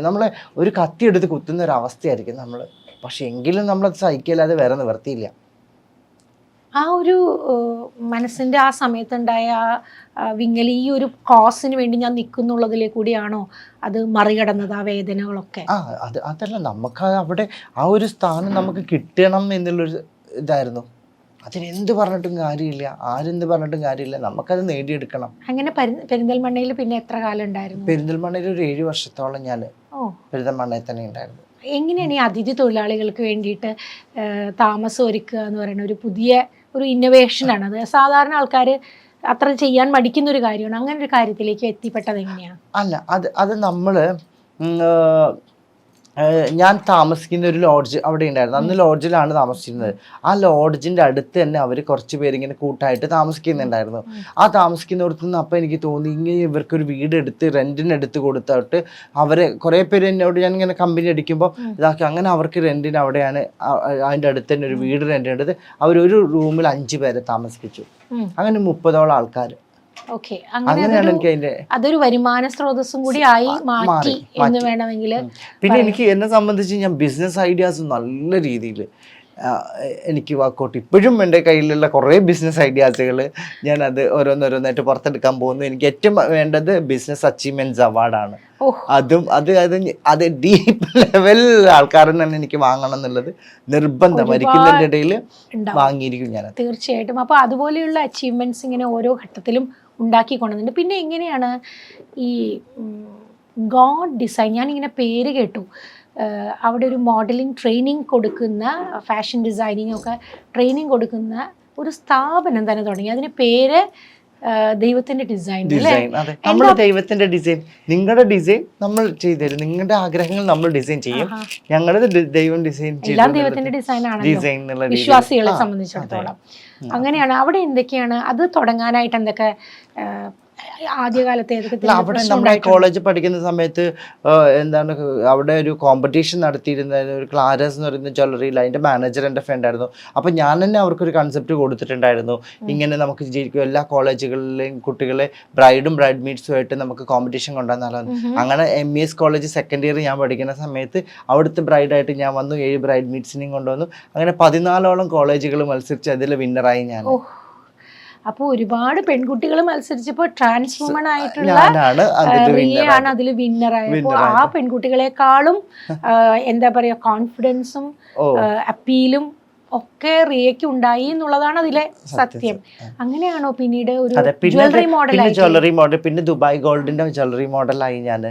നമ്മളെ ഒരു കത്തി എടുത്ത് കുത്തുന്ന ഒരു അവസ്ഥയായിരിക്കും നമ്മൾ. പക്ഷെ എങ്കിലും നമ്മളത് സഹിക്കല്ലാതെ വേറെ നിവർത്തിയില്ല. ആ ഒരു മനസ്സിൻ്റെ ആ സമയത്തുണ്ടായ വിങ്ങൽ ഈ ഒരു കോസിന് വേണ്ടി ഞാൻ നിൽക്കുന്നുള്ളതിലേ കൂടിയാണോ അത് മറികടന്നത്, ആ വേദനകളൊക്കെ? അതല്ല, നമുക്ക് അവിടെ ആ ഒരു സ്ഥാനം നമുക്ക് കിട്ടണം എന്നുള്ളൊരു ഇതായിരുന്നു. അതിനെന്ത് പറഞ്ഞിട്ടും കാര്യമില്ല, ആരെന്ത് പറഞ്ഞിട്ടും കാര്യമില്ല, നമുക്കത് നേടിയെടുക്കണം. അങ്ങനെ പെരിന്തൽമണ്ണയിൽ പിന്നെ എത്ര കാലം ഉണ്ടായിരുന്നു? പെരിന്തൽമണ്ണയിൽ ഒരു 7 വർഷത്തോളം ഞാൻ പെരിന്തൽമണ്ണയിൽ തന്നെ ഉണ്ടായിരുന്നു. എങ്ങനെയാണ് ഈ അതിഥി തൊഴിലാളികൾക്ക് വേണ്ടിയിട്ട് താമസം ഒരുക്കുക എന്ന് പറയുന്ന ഒരു പുതിയ ഒരു ഇന്നോവേഷനാണ്. അത് സാധാരണ ആൾക്കാർ അത്ര ചെയ്യാൻ മടിക്കുന്ന ഒരു കാര്യമാണ്. അങ്ങനെ ഒരു കാര്യത്തിലേക്ക് എത്തിപ്പെട്ടത് എങ്ങനെയാണ്? അല്ല, അത് നമ്മൾ ഞാൻ താമസിക്കുന്ന ഒരു ലോഡ്ജ് അവിടെ ഉണ്ടായിരുന്നു. അന്ന് ലോഡ്ജിലാണ് താമസിച്ചിരുന്നത്. ആ ലോഡ്ജിൻ്റെ അടുത്ത് തന്നെ അവർ കുറച്ച് പേരിങ്ങനെ കൂട്ടായിട്ട് താമസിക്കുന്നുണ്ടായിരുന്നു. ആ താമസിക്കുന്നിടത്തു നിന്ന് അപ്പം എനിക്ക് തോന്നി ഇങ്ങനെ ഇവർക്കൊരു വീടെടുത്ത് റെൻറ്റിനെടുത്ത് കൊടുത്തിട്ട് അവരെ കുറേ പേര് എന്നോട് ഞാൻ ഇങ്ങനെ കമ്പനി അടിക്കുമ്പോൾ ഇതാക്കി അങ്ങനെ അവർക്ക് റെൻറ്റിന് അവിടെയാണ് അതിൻ്റെ അടുത്ത് തന്നെ ഒരു വീട് റെൻറ്റിനെടുത്ത് അവരൊരു റൂമിൽ 5 പേരെ താമസിപ്പിച്ചു. അങ്ങനെ 30ഓളം ആൾക്കാർ. അങ്ങനെയാണ് എനിക്ക് അതിന്റെ അതൊരു വരുമാന സ്രോതസ്സും കൂടി ആയി മാറ്റി എന്ന് വേണമെങ്കിൽ. പിന്നെ എനിക്ക് എന്നെ സംബന്ധിച്ച് ഞാൻ ബിസിനസ് ഐഡിയാസ് നല്ല രീതിയിൽ എനിക്ക് വർക്കൗട്ട്, ഇപ്പോഴും എൻ്റെ കയ്യിലുള്ള കുറേ ബിസിനസ് ഐഡിയാസുകൾ ഞാനത് ഓരോന്നോരോന്നായിട്ട് പുറത്തെടുക്കാൻ പോകുന്നു. എനിക്ക് ഏറ്റവും വേണ്ടത് ബിസിനസ് അച്ചീവ്മെന്റ്സ് അവാർഡാണ്. അത് ഡീപ്പ് ലെവൽ ആൾക്കാരിൽ തന്നെ എനിക്ക് വാങ്ങണം എന്നുള്ളത് നിർബന്ധം. മരിക്കുന്നതിൻ്റെ ഇടയിൽ വാങ്ങിയിരിക്കും ഞാൻ തീർച്ചയായിട്ടും. അപ്പോൾ അതുപോലെയുള്ള അച്ചീവ്മെന്റ്സ് ഇങ്ങനെ ഓരോ ഘട്ടത്തിലും ഉണ്ടാക്കിക്കൊണ്ടുണ്ട്. പിന്നെ എങ്ങനെയാണ് ഈ ഗോഡ് ഡിസൈൻ, ഞാനിങ്ങനെ പേര് കേട്ടു, അവിടെ ഒരു മോഡലിംഗ് ട്രെയിനിങ് കൊടുക്കുന്ന, ഫാഷൻ ഡിസൈനിങ് ഒക്കെ ട്രെയിനിങ് കൊടുക്കുന്ന ഒരു സ്ഥാപനം തന്നെ തുടങ്ങി. അതിന് പേര് ദൈവത്തിന്റെ ഡിസൈൻ. നമ്മുടെ ദൈവത്തിന്റെ ഡിസൈൻ, നിങ്ങളുടെ ഡിസൈൻ നമ്മൾ ചെയ്തുതരും, നിങ്ങളുടെ ആഗ്രഹങ്ങൾ നമ്മൾ ഡിസൈൻ ചെയ്യും, ഞങ്ങളുടെ ദൈവം ഡിസൈൻ ചെയ്യും. എല്ലാം ദൈവത്തിന്റെ ഡിസൈൻ ആണ് വിശ്വാസികളെ സംബന്ധിച്ചിടത്തോളം. അങ്ങനെയാണ്. അവിടെ എന്തൊക്കെയാണ് അത് തുടങ്ങാനായിട്ട് എന്തൊക്കെ ആദ്യകാലത്തെ? അവിടെ നമ്മുടെ കോളേജ് പഠിക്കുന്ന സമയത്ത് എന്താണ് അവിടെ ഒരു കോമ്പറ്റീഷൻ നടത്തിയിരുന്ന ഒരു ക്ലാരസ് എന്ന് പറയുന്ന ജ്വല്ലറിയിൽ അതിൻ്റെ മാനേജർ എൻ്റെ ഫ്രണ്ട് ആയിരുന്നു. അപ്പം ഞാൻ തന്നെ അവർക്കൊരു കൺസെപ്റ്റ് കൊടുത്തിട്ടുണ്ടായിരുന്നു, ഇങ്ങനെ നമുക്ക് ജീവിക്കും എല്ലാ കോളേജുകളിലെയും കുട്ടികളെ ബ്രൈഡും ബ്രൈഡ് മീറ്റ്സുമായിട്ട് നമുക്ക് കോമ്പറ്റീഷൻ കൊണ്ടുവന്നാലാണ്. അങ്ങനെ MES കോളേജ് സെക്കൻഡ് ഇയർ ഞാൻ പഠിക്കുന്ന സമയത്ത് അവിടുത്തെ ബ്രൈഡായിട്ട് ഞാൻ വന്നു, 7 ബ്രൈഡ് മീറ്റ്സിനെയും കൊണ്ടുവന്നു. അങ്ങനെ 14ഓളം കോളേജുകൾ മത്സരിച്ച് അതിൽ വിന്നറായി ഞാൻ. അപ്പോൾ ഒരുപാട് പെൺകുട്ടികൾ മത്സരിച്ചപ്പോൾ ട്രാൻസ് വുമൺ ആയിട്ടുള്ള റിയയാണ് അതിൽ വിന്നറായപ്പോൾ ആ പെൺകുട്ടികളെക്കാളും എന്താ പറയാ കോൺഫിഡൻസും അപ്പീലും ഒക്കെ റിയയ്ക്ക് ഉണ്ടായി എന്നുള്ളതാണ് അതിലെ സത്യം. അങ്ങനെയാണോ പിന്നീട് ഒരു ജ്വല്ലറി മോഡൽ, പിന്നെ ദുബായ് ഗോൾഡിന്റെ ജ്വല്ലറി മോഡലായി ഞാൻ.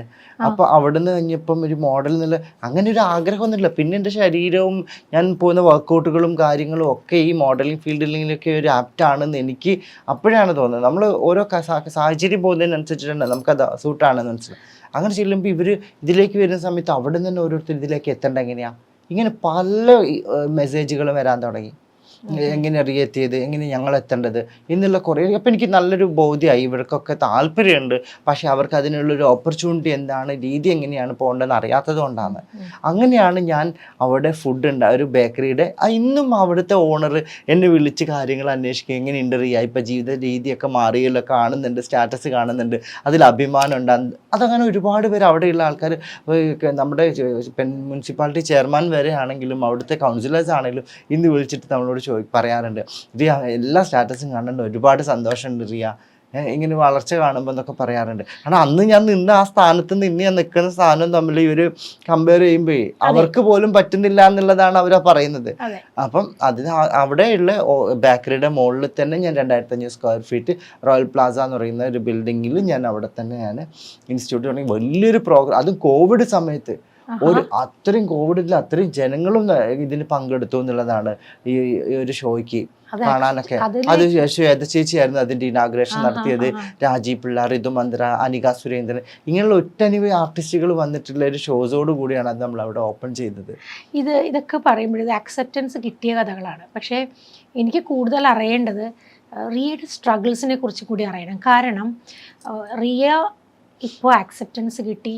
അപ്പൊ അവിടുന്ന് കഴിഞ്ഞപ്പം ഒരു മോഡൽ എന്നുള്ള അങ്ങനെ ഒരു ആഗ്രഹമൊന്നുമില്ല. പിന്നെ എൻ്റെ ശരീരവും ഞാൻ പോകുന്ന വർക്കൗട്ടുകളും കാര്യങ്ങളും ഒക്കെ ഈ മോഡലിംഗ് ഫീൽഡിലൊക്കെ ഒരു ആപ്റ്റാണെന്ന് എനിക്ക് അപ്പോഴാണ് തോന്നുന്നത്. നമ്മൾ ഓരോ സാഹചര്യം പോകുന്നതിനനുസരിച്ചിട്ടുണ്ട് നമുക്കത് സൂട്ടാണെന്ന് മനസ്സിലാവും. അങ്ങനെ ചെല്ലുമ്പോൾ ഇവർ ഇതിലേക്ക് വരുന്ന സമയത്ത് അവിടെ നിന്ന് തന്നെ ഓരോരുത്തർ ഇതിലേക്ക് എത്തേണ്ട എങ്ങനെയാണ്, ഇങ്ങനെ പല മെസ്സേജുകളും വരാൻ തുടങ്ങി. എങ്ങനെ എത്തിയത്, എങ്ങനെ ഞങ്ങൾ എത്തേണ്ടത് എന്നുള്ള കുറേ. അപ്പം എനിക്ക് നല്ലൊരു ബോധ്യമായി ഇവർക്കൊക്കെ താല്പര്യമുണ്ട്, പക്ഷെ അവർക്ക് അതിനുള്ളൊരു ഓപ്പർച്യൂണിറ്റി എന്താണ്, രീതി എങ്ങനെയാണ് പോകേണ്ടതെന്ന് അറിയാത്തത് കൊണ്ടാണ്. അങ്ങനെയാണ് ഞാൻ അവിടെ ഫുഡ് ഒരു ബേക്കറിയുടെ ഇന്നും അവിടുത്തെ ഓണർ എന്നെ വിളിച്ച് കാര്യങ്ങൾ അന്വേഷിക്കുക, എങ്ങനെ ഇൻ്റർവ്യൂ ഇപ്പോൾ ജീവിത രീതിയൊക്കെ മാറിയല്ലോ, കാണുന്നുണ്ട്, സ്റ്റാറ്റസ് കാണുന്നുണ്ട്, അതിൽ അഭിമാനമുണ്ട്. അതങ്ങനെ ഒരുപാട് പേര് അവിടെയുള്ള ആൾക്കാർ, നമ്മുടെ മുനിസിപ്പാലിറ്റി ചെയർമാൻ വരെ ആണെങ്കിലും അവിടുത്തെ കൗൺസിലേഴ്സ് ആണെങ്കിലും ഇന്ന് വിളിച്ചിട്ട് നമ്മളോട് പറയാറുണ്ട്, റിയ എല്ലാ സ്റ്റാറ്റസും കാണുന്നുണ്ട്, ഒരുപാട് സന്തോഷമുണ്ട് റിയ, ഇങ്ങനെ വളർച്ച കാണുമ്പോൾ എന്നൊക്കെ പറയാറുണ്ട്. കാരണം അന്ന് ഞാൻ നിന്ന ആ സ്ഥാനത്ത് നിന്ന് ഞാൻ നിൽക്കുന്ന സ്ഥാനം തമ്മിൽ ഇവർ കമ്പയർ ചെയ്യുമ്പോൾ അവർക്ക് പോലും പറ്റുന്നില്ല എന്നുള്ളതാണ് അവർ പറയുന്നത്. അപ്പം അതിന് അവിടെയുള്ള ബേക്കറിയുടെ മുകളിൽ തന്നെ ഞാൻ 2500 സ്ക്വയർ ഫീറ്റ് റോയൽ പ്ലാസ എന്ന് പറയുന്ന ഒരു ബിൽഡിങ്ങിൽ ഞാൻ അവിടെ തന്നെ ഞാൻ ഇൻസ്റ്റിറ്റ്യൂട്ട് തുടങ്ങി. വലിയൊരു പ്രോഗ്രാം, അതും കോവിഡ് സമയത്ത് അത്രയും കോവിഡിൽ അത്രയും ജനങ്ങളും ഇതിന് പങ്കെടുത്തു എന്നുള്ളതാണ് ഈ ഒരു ഷോയ്ക്ക് കാണാനൊക്കെ. അത് ശ്വേത ചേച്ചിയായിരുന്നു അതിന്റെ ഇനാഗ്രേഷൻ നടത്തിയത്. രാജീവ് പിള്ള, ഋതുമന്ത്ര, അനിക സുരേന്ദ്രൻ, ഇങ്ങനെയുള്ള ഒട്ടനവധി ആർട്ടിസ്റ്റുകൾ വന്നിട്ടുള്ള ഒരു ഷോസോട് കൂടിയാണ് അത് നമ്മൾ അവിടെ ഓപ്പൺ ചെയ്തത്. ഇതൊക്കെ പറയുമ്പോൾ ഇത് അക്സെപ്റ്റൻസ് കിട്ടിയ കഥകളാണ്. പക്ഷേ എനിക്ക് കൂടുതൽ അറിയേണ്ടത് റിയയുടെ സ്ട്രഗിൾസിനെ കുറിച്ച് കൂടി അറിയണം. കാരണം റിയ ഇപ്പോൾ ആക്സെപ്റ്റൻസ് കിട്ടി,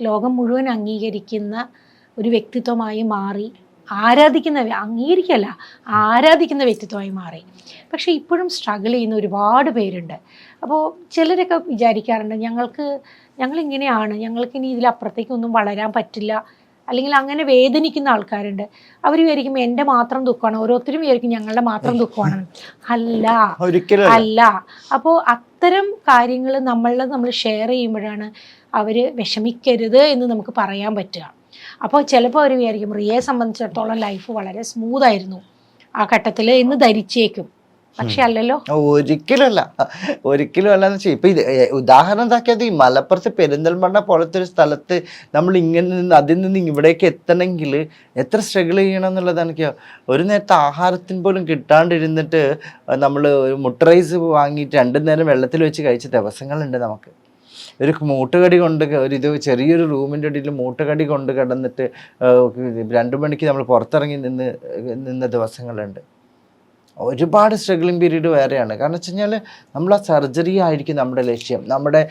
ലോകം മുഴുവൻ അംഗീകരിക്കുന്ന ഒരു വ്യക്തിത്വമായി മാറി, അംഗീകരിക്കല്ല ആരാധിക്കുന്ന വ്യക്തിത്വമായി മാറി. പക്ഷേ ഇപ്പോഴും സ്ട്രഗിൾ ചെയ്യുന്ന ഒരുപാട് പേരുണ്ട്. അപ്പോൾ ചിലരൊക്കെ വിചാരിക്കാറുണ്ട് ഞങ്ങളിങ്ങനെയാണ്, ഞങ്ങൾക്കിനി ഇതിലപ്പുറത്തേക്കൊന്നും വളരാൻ പറ്റില്ല, അല്ലെങ്കിൽ അങ്ങനെ വേദനിക്കുന്ന ആൾക്കാരുണ്ട്. അവർ വിചാരിക്കും എൻ്റെ മാത്രം ദുഃഖമാണ്, ഓരോരുത്തരും വിചാരിക്കും ഞങ്ങളുടെ മാത്രം ദുഃഖമാണ്. അല്ല. അപ്പോൾ അത്തരം കാര്യങ്ങൾ നമ്മൾ ഷെയർ ചെയ്യുമ്പോഴാണ് അവർ വിഷമിക്കരുത് എന്ന് നമുക്ക് പറയാൻ പറ്റുക. അപ്പോൾ ചിലപ്പോൾ അവർ വിചാരിക്കും റിയയെ സംബന്ധിച്ചിടത്തോളം ലൈഫ് വളരെ സ്മൂത്ത് ആയിരുന്നു ആ ഘട്ടത്തിൽ എന്ന് ധരിച്ചേക്കും. പക്ഷെ അല്ലല്ലോ, ഒരിക്കലും അല്ലാന്ന് വെച്ചാൽ ഇപ്പൊ ഇത് ഉദാഹരണം എന്താക്കിയത്, ഈ മലപ്പുറത്ത് പെരിന്തൽമണ്ണ പോലത്തെ ഒരു സ്ഥലത്ത് നമ്മൾ ഇങ്ങനെ നിന്ന് അതിൽ നിന്ന് ഇവിടേക്ക് എത്തണമെങ്കിൽ എത്ര സ്ട്രഗിൾ ചെയ്യണം എന്നുള്ളതാണ്. എനിക്ക് ഒരു നേരത്തെ ആഹാരത്തിന് പോലും കിട്ടാണ്ടിരുന്നിട്ട് നമ്മൾ മുട്ട റൈസ് വാങ്ങിയിട്ട് 2 നേരം വെള്ളത്തിൽ വെച്ച് കഴിച്ച ദിവസങ്ങളുണ്ട്. നമുക്ക് ഒരു മൂട്ടുകടി കൊണ്ട് ചെറിയൊരു റൂമിൻ്റെ ഇടയിൽ മൂട്ടുകടി കൊണ്ട് കിടന്നിട്ട് 2 മണിക്ക് നമ്മൾ പുറത്തിറങ്ങി നിന്ന ദിവസങ്ങളുണ്ട്. ഒരുപാട് സ്ട്രഗ്ലിംഗ് പീരീഡ് വേറെയാണ്. കാരണം വെച്ച് കഴിഞ്ഞാൽ നമ്മൾ ആ സർജറി ആയിരിക്കും നമ്മുടെ ലക്ഷ്യം. നമ്മുടെ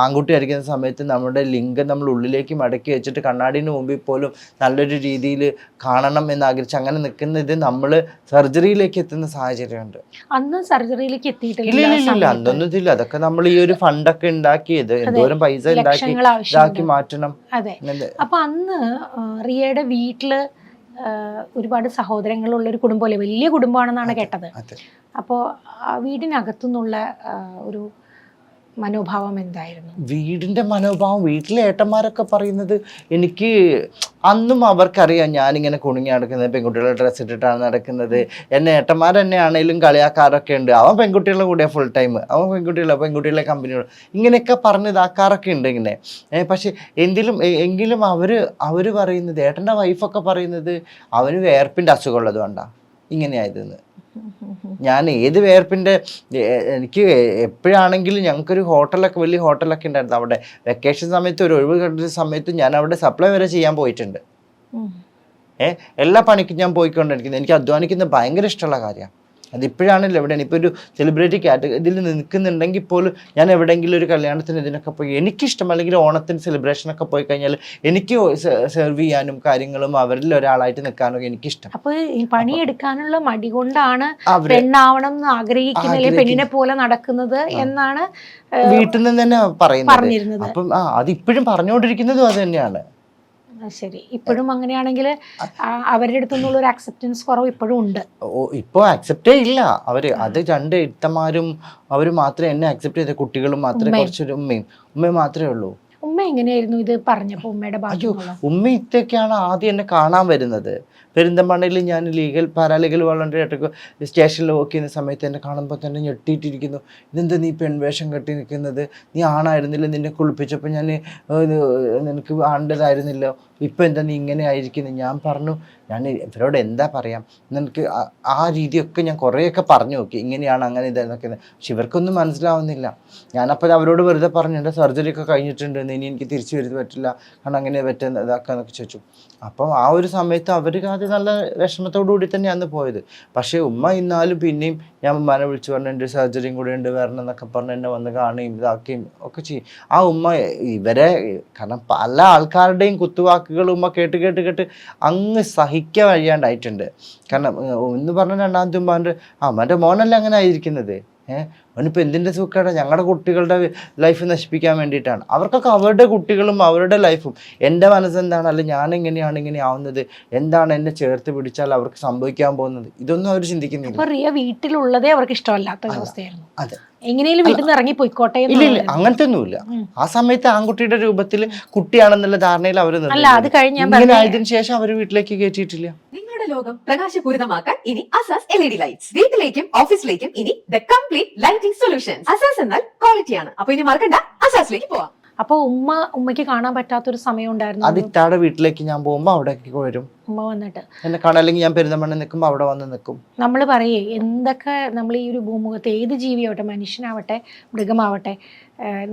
ആൺകുട്ടി ആയിരിക്കുന്ന സമയത്ത് നമ്മുടെ ലിംഗം നമ്മൾ ഉള്ളിലേക്ക് മടക്കി വെച്ചിട്ട് കണ്ണാടിന് മുമ്പിൽ പോലും നല്ലൊരു രീതിയിൽ കാണണം എന്നാഗ്രഹിച്ച് അങ്ങനെ നിൽക്കുന്ന ഇത് നമ്മൾ സർജറിയിലേക്ക് എത്തുന്ന സാഹചര്യമുണ്ട്. അന്ന് സർജറിയിലേക്ക് എത്തിയിട്ടില്ല. ഇല്ല, അതൊന്നും ഇതില്ല. അതൊക്കെ നമ്മൾ ഈ ഒരു ഫണ്ടൊക്കെ ഉണ്ടാക്കിയത് എന്തോരം പൈസ ഇതാക്കി മാറ്റണം. അതെ. അപ്പൊ അന്ന് റിയയുടെ വീട്ടില് ഒരുപാട് സഹോദരങ്ങളുള്ള ഒരു കുടുംബമല്ലേ, വലിയ കുടുംബമാണെന്നാണ് കേട്ടത്. അപ്പോൾ വീടിനകത്തുനിന്നുള്ള ഒരു മനോഭാവം എന്തായിരുന്നു? വീടിന്റെ മനോഭാവം, വീട്ടിലെ ഏട്ടന്മാരൊക്കെ പറയുന്നത്, എനിക്ക് അന്നും അവർക്കറിയാം ഞാനിങ്ങനെ കുണുങ്ങി നടക്കുന്നത്, പെൺകുട്ടികളുടെ ഡ്രസ്സ് ഇട്ടിട്ടാണ് നടക്കുന്നത്. എന്നെ ഏട്ടന്മാരെന്നെ ആണെങ്കിലും കളിയാക്കാറൊക്കെ ഉണ്ട്. അവൻ പെൺകുട്ടികളുടെ കൂടെ ഫുൾ ടൈം, അവൻ പെൺകുട്ടികളെ കമ്പനികൾ ഇങ്ങനെയൊക്കെ പറഞ്ഞ് ഇതാക്കാറൊക്കെ ഉണ്ട് ഇങ്ങനെ. പക്ഷെ എങ്കിലും അവർ പറയുന്നത്, ഏട്ടൻ്റെ വൈഫൊക്കെ പറയുന്നത് അവന് വേർപ്പിൻ്റെ അസുഖമുള്ളത് കൊണ്ടാ ഇങ്ങനെയായതെന്ന്. ഞാൻ ഏത് വേർപ്പിൻ്റെ, എനിക്ക് എപ്പോഴാണെങ്കിലും ഞങ്ങൾക്കൊരു വലിയ ഹോട്ടലൊക്കെ ഉണ്ടായിരുന്നു അവിടെ. വെക്കേഷൻ സമയത്ത് ഒരു ഒഴിവ് കിട്ടുന്ന സമയത്ത് ഞാൻ അവിടെ സപ്ലൈ വരെ ചെയ്യാൻ പോയിട്ടുണ്ട്. എല്ലാ പണിക്കും ഞാൻ പോയിക്കൊണ്ടിരിക്കുന്നത്. എനിക്ക് അധ്വാനിക്കുന്നത് ഭയങ്കര ഇഷ്ടമുള്ള കാര്യമാണ്. അതിപ്പോഴാണല്ലോ എവിടെയാണ് ഇപ്പോൾ ഒരു സെലിബ്രിറ്റി ഇതിൽ നിൽക്കുന്നുണ്ടെങ്കിൽ പോലും ഞാൻ എവിടെയെങ്കിലും ഒരു കല്യാണത്തിന് ഇതിനൊക്കെ പോയി എനിക്കിഷ്ടം, അല്ലെങ്കിൽ ഓണത്തിന് സെലിബ്രേഷനൊക്കെ പോയി കഴിഞ്ഞാൽ എനിക്ക് സെർവ് ചെയ്യാനും കാര്യങ്ങളും അവരിൽ ഒരാളായിട്ട് നിൽക്കാനൊക്കെ എനിക്കിഷ്ടം. അപ്പോൾ ഈ പണിയെടുക്കാനുള്ള മടി കൊണ്ടാണ് പെണ്ണാവണം എന്ന് ആഗ്രഹിക്കുന്നില്ലേ, പെണ്ണിനെ പോലെ നടക്കുന്നത് എന്നാണ് വീട്ടിൽ നിന്ന് തന്നെ പറയുന്നത്. അപ്പം അതിപ്പോഴും പറഞ്ഞുകൊണ്ടിരിക്കുന്നതും അത് തന്നെയാണ്. ശരി. ഇപ്പോഴും അങ്ങനെയാണെങ്കിൽ അവരുടെ അടുത്തുനിന്നുള്ള ഒരു അക്സെപ്റ്റൻസ് കുറവ് ഇപ്പോഴും ഉണ്ട്. ഇപ്പോൾ അക്സെപ്റ്റേ ഇല്ല അവര്. അത് 2 ഇത്തമാരും അവർ മാത്രമേ എന്നെ അക്സെപ്റ്റ് ചെയ്ത, കുട്ടികളും മാത്രമേ, കുറച്ചൊരു ഉമ്മയും മാത്രമേ ഉള്ളൂ. ഉമ്മ എങ്ങനെയായിരുന്നു ഇത് പറഞ്ഞപ്പോ ഉമ്മയുടെ ഭാഗ്യം? ഉമ്മ ഇത്തൊക്കെയാണ് ആദ്യം എന്നെ കാണാൻ വരുന്നത്. പെരിന്തൽമണ്ണയിൽ ഞാൻ പാരാലീഗൽ വോളണ്ടറി ആയിട്ടൊക്കെ സ്റ്റേഷനിൽ വർക്ക് ചെയ്യുന്ന സമയത്ത് എന്നെ കാണുമ്പോൾ തന്നെ ഞെട്ടിയിട്ടിരിക്കുന്നു. ഇതെന്താ നീ പെൺവേഷം കെട്ടി നിൽക്കുന്നത്, നീ ആണായിരുന്നില്ല, നിന്നെ കുളിപ്പിച്ചപ്പോൾ ഞാൻ നിനക്ക് ആണ്ടതായിരുന്നില്ല, ഇപ്പം എന്താ നീ ഇങ്ങനെ ആയിരിക്കുന്നത്? ഞാൻ പറഞ്ഞു, ഞാൻ ഇവരോട് എന്താ പറയാം, നിനക്ക് ആ രീതിയൊക്കെ ഞാൻ കുറേയൊക്കെ പറഞ്ഞു നോക്കി, ഇങ്ങനെയാണ് അങ്ങനെ ഇതായിരുന്നൊക്കെ. പക്ഷെ ഇവർക്കൊന്നും മനസ്സിലാവുന്നില്ല. ഞാനപ്പോൾ അവരോട് വെറുതെ പറഞ്ഞു, എൻ്റെ സർജറി ഒക്കെ കഴിഞ്ഞിട്ടുണ്ട്, ഇനി എനിക്ക് തിരിച്ചു വരുന്നത് പറ്റില്ല, കാരണം അങ്ങനെ പറ്റുന്ന ഇതാക്കാന്നൊക്കെ ചോദിച്ചു. അപ്പം ആ ഒരു സമയത്ത് അവർക്ക് അത് നല്ല വിഷമത്തോടു കൂടി തന്നെയാണ് പോയത്. പക്ഷേ ഉമ്മ ഇന്നാലും പിന്നെയും ഞാൻ ഉമ്മാനെ വിളിച്ചു പറഞ്ഞു എൻ്റെ സർജറിയും കൂടെ ഉണ്ട് വരണം എന്നൊക്കെ പറഞ്ഞ് എന്നെ വന്ന് കാണുകയും ഇതാക്കുകയും ഒക്കെ ചെയ്യും. ആ ഉമ്മ ഇവരെ, കാരണം പല ആൾക്കാരുടെയും കുത്തുവാക്കുകൾ ഉമ്മ കേട്ട് അങ്ങ് സഹിക്കാൻ കഴിയാണ്ടായിട്ടുണ്ട്. കാരണം ഒന്ന് പറഞ്ഞ രണ്ടാമത്തെ ഉമ്മാൻ്റെ അമ്മൻ്റെ മോനല്ല അങ്ങനെ ആയിരിക്കുന്നത്. അവനിപ്പോൾ എന്തിൻ്റെ സുഖമാണ്, ഞങ്ങളുടെ കുട്ടികളുടെ ലൈഫ് നശിപ്പിക്കാൻ വേണ്ടിയിട്ടാണ്. അവർക്കൊക്കെ അവരുടെ കുട്ടികളും അവരുടെ ലൈഫും, എൻ്റെ മനസ്സെന്താണ്, അല്ലെങ്കിൽ ഞാൻ എങ്ങനെയാണ് ഇങ്ങനെ ആവുന്നത്, എന്താണ് എന്നെ ചേർത്ത് പിടിച്ചാൽ അവർക്ക് സംഭവിക്കാൻ പോകുന്നത്, ഇതൊന്നും അവർ ചിന്തിക്കുന്നില്ല. റിയ വീട്ടിലുള്ളതേ അവർക്ക് ഇഷ്ടമല്ലാത്ത അവസ്ഥയായിരുന്നു. അതെ, എങ്ങനെയും വീട്ടിൽ നിന്ന് ഇറങ്ങി പോയിക്കോട്ടെ. ഇല്ല, അങ്ങനത്തെ ഒന്നുമില്ല. ആ സമയത്ത് ആൺകുട്ടിയുടെ രൂപത്തിൽ കുട്ടിയാണെന്നുള്ള ധാരണയിൽ അവർ ഇങ്ങനെ ആയതിനു ശേഷം അവർ വീട്ടിലേക്ക് കയറ്റിയിട്ടില്ല. നിങ്ങളുടെ ലോകം പ്രകാശപൂരിതമാക്കാൻ ഇനി അസാസ് LED ലൈറ്റ്സ്. വീട്ടിലേക്കും ഓഫീസിലേക്കും ഇനി the complete lighting solutions. Asas എന്നാൽ ക്വാളിറ്റിയാണ്. അപ്പൊ ഇനി മറക്കണ്ട, അസാസിലേക്ക് പോവാം. അപ്പോൾ ഉമ്മയ്ക്ക് കാണാൻ പറ്റാത്തൊരു സമയം ഉണ്ടായിരുന്നു. അത് ഇത്താടെ വീട്ടിലേക്ക് ഞാൻ പോകുമ്പോൾ അവിടേക്ക് വരും, ഉമ്മ വന്നിട്ട് എന്നെ കാണാൻ. അല്ലെങ്കിൽ ഞാൻ പെരുന്തമണ്ണ നിൽക്കുമ്പോൾ അവിടെ വന്ന് നിൽക്കും. നമ്മൾ പറയേ എന്തൊക്കെ നമ്മൾ ഈ ഒരു ഭൂമുഖത്ത് ഏത് ജീവിയാവട്ടെ, മനുഷ്യനാവട്ടെ മൃഗമാവട്ടെ,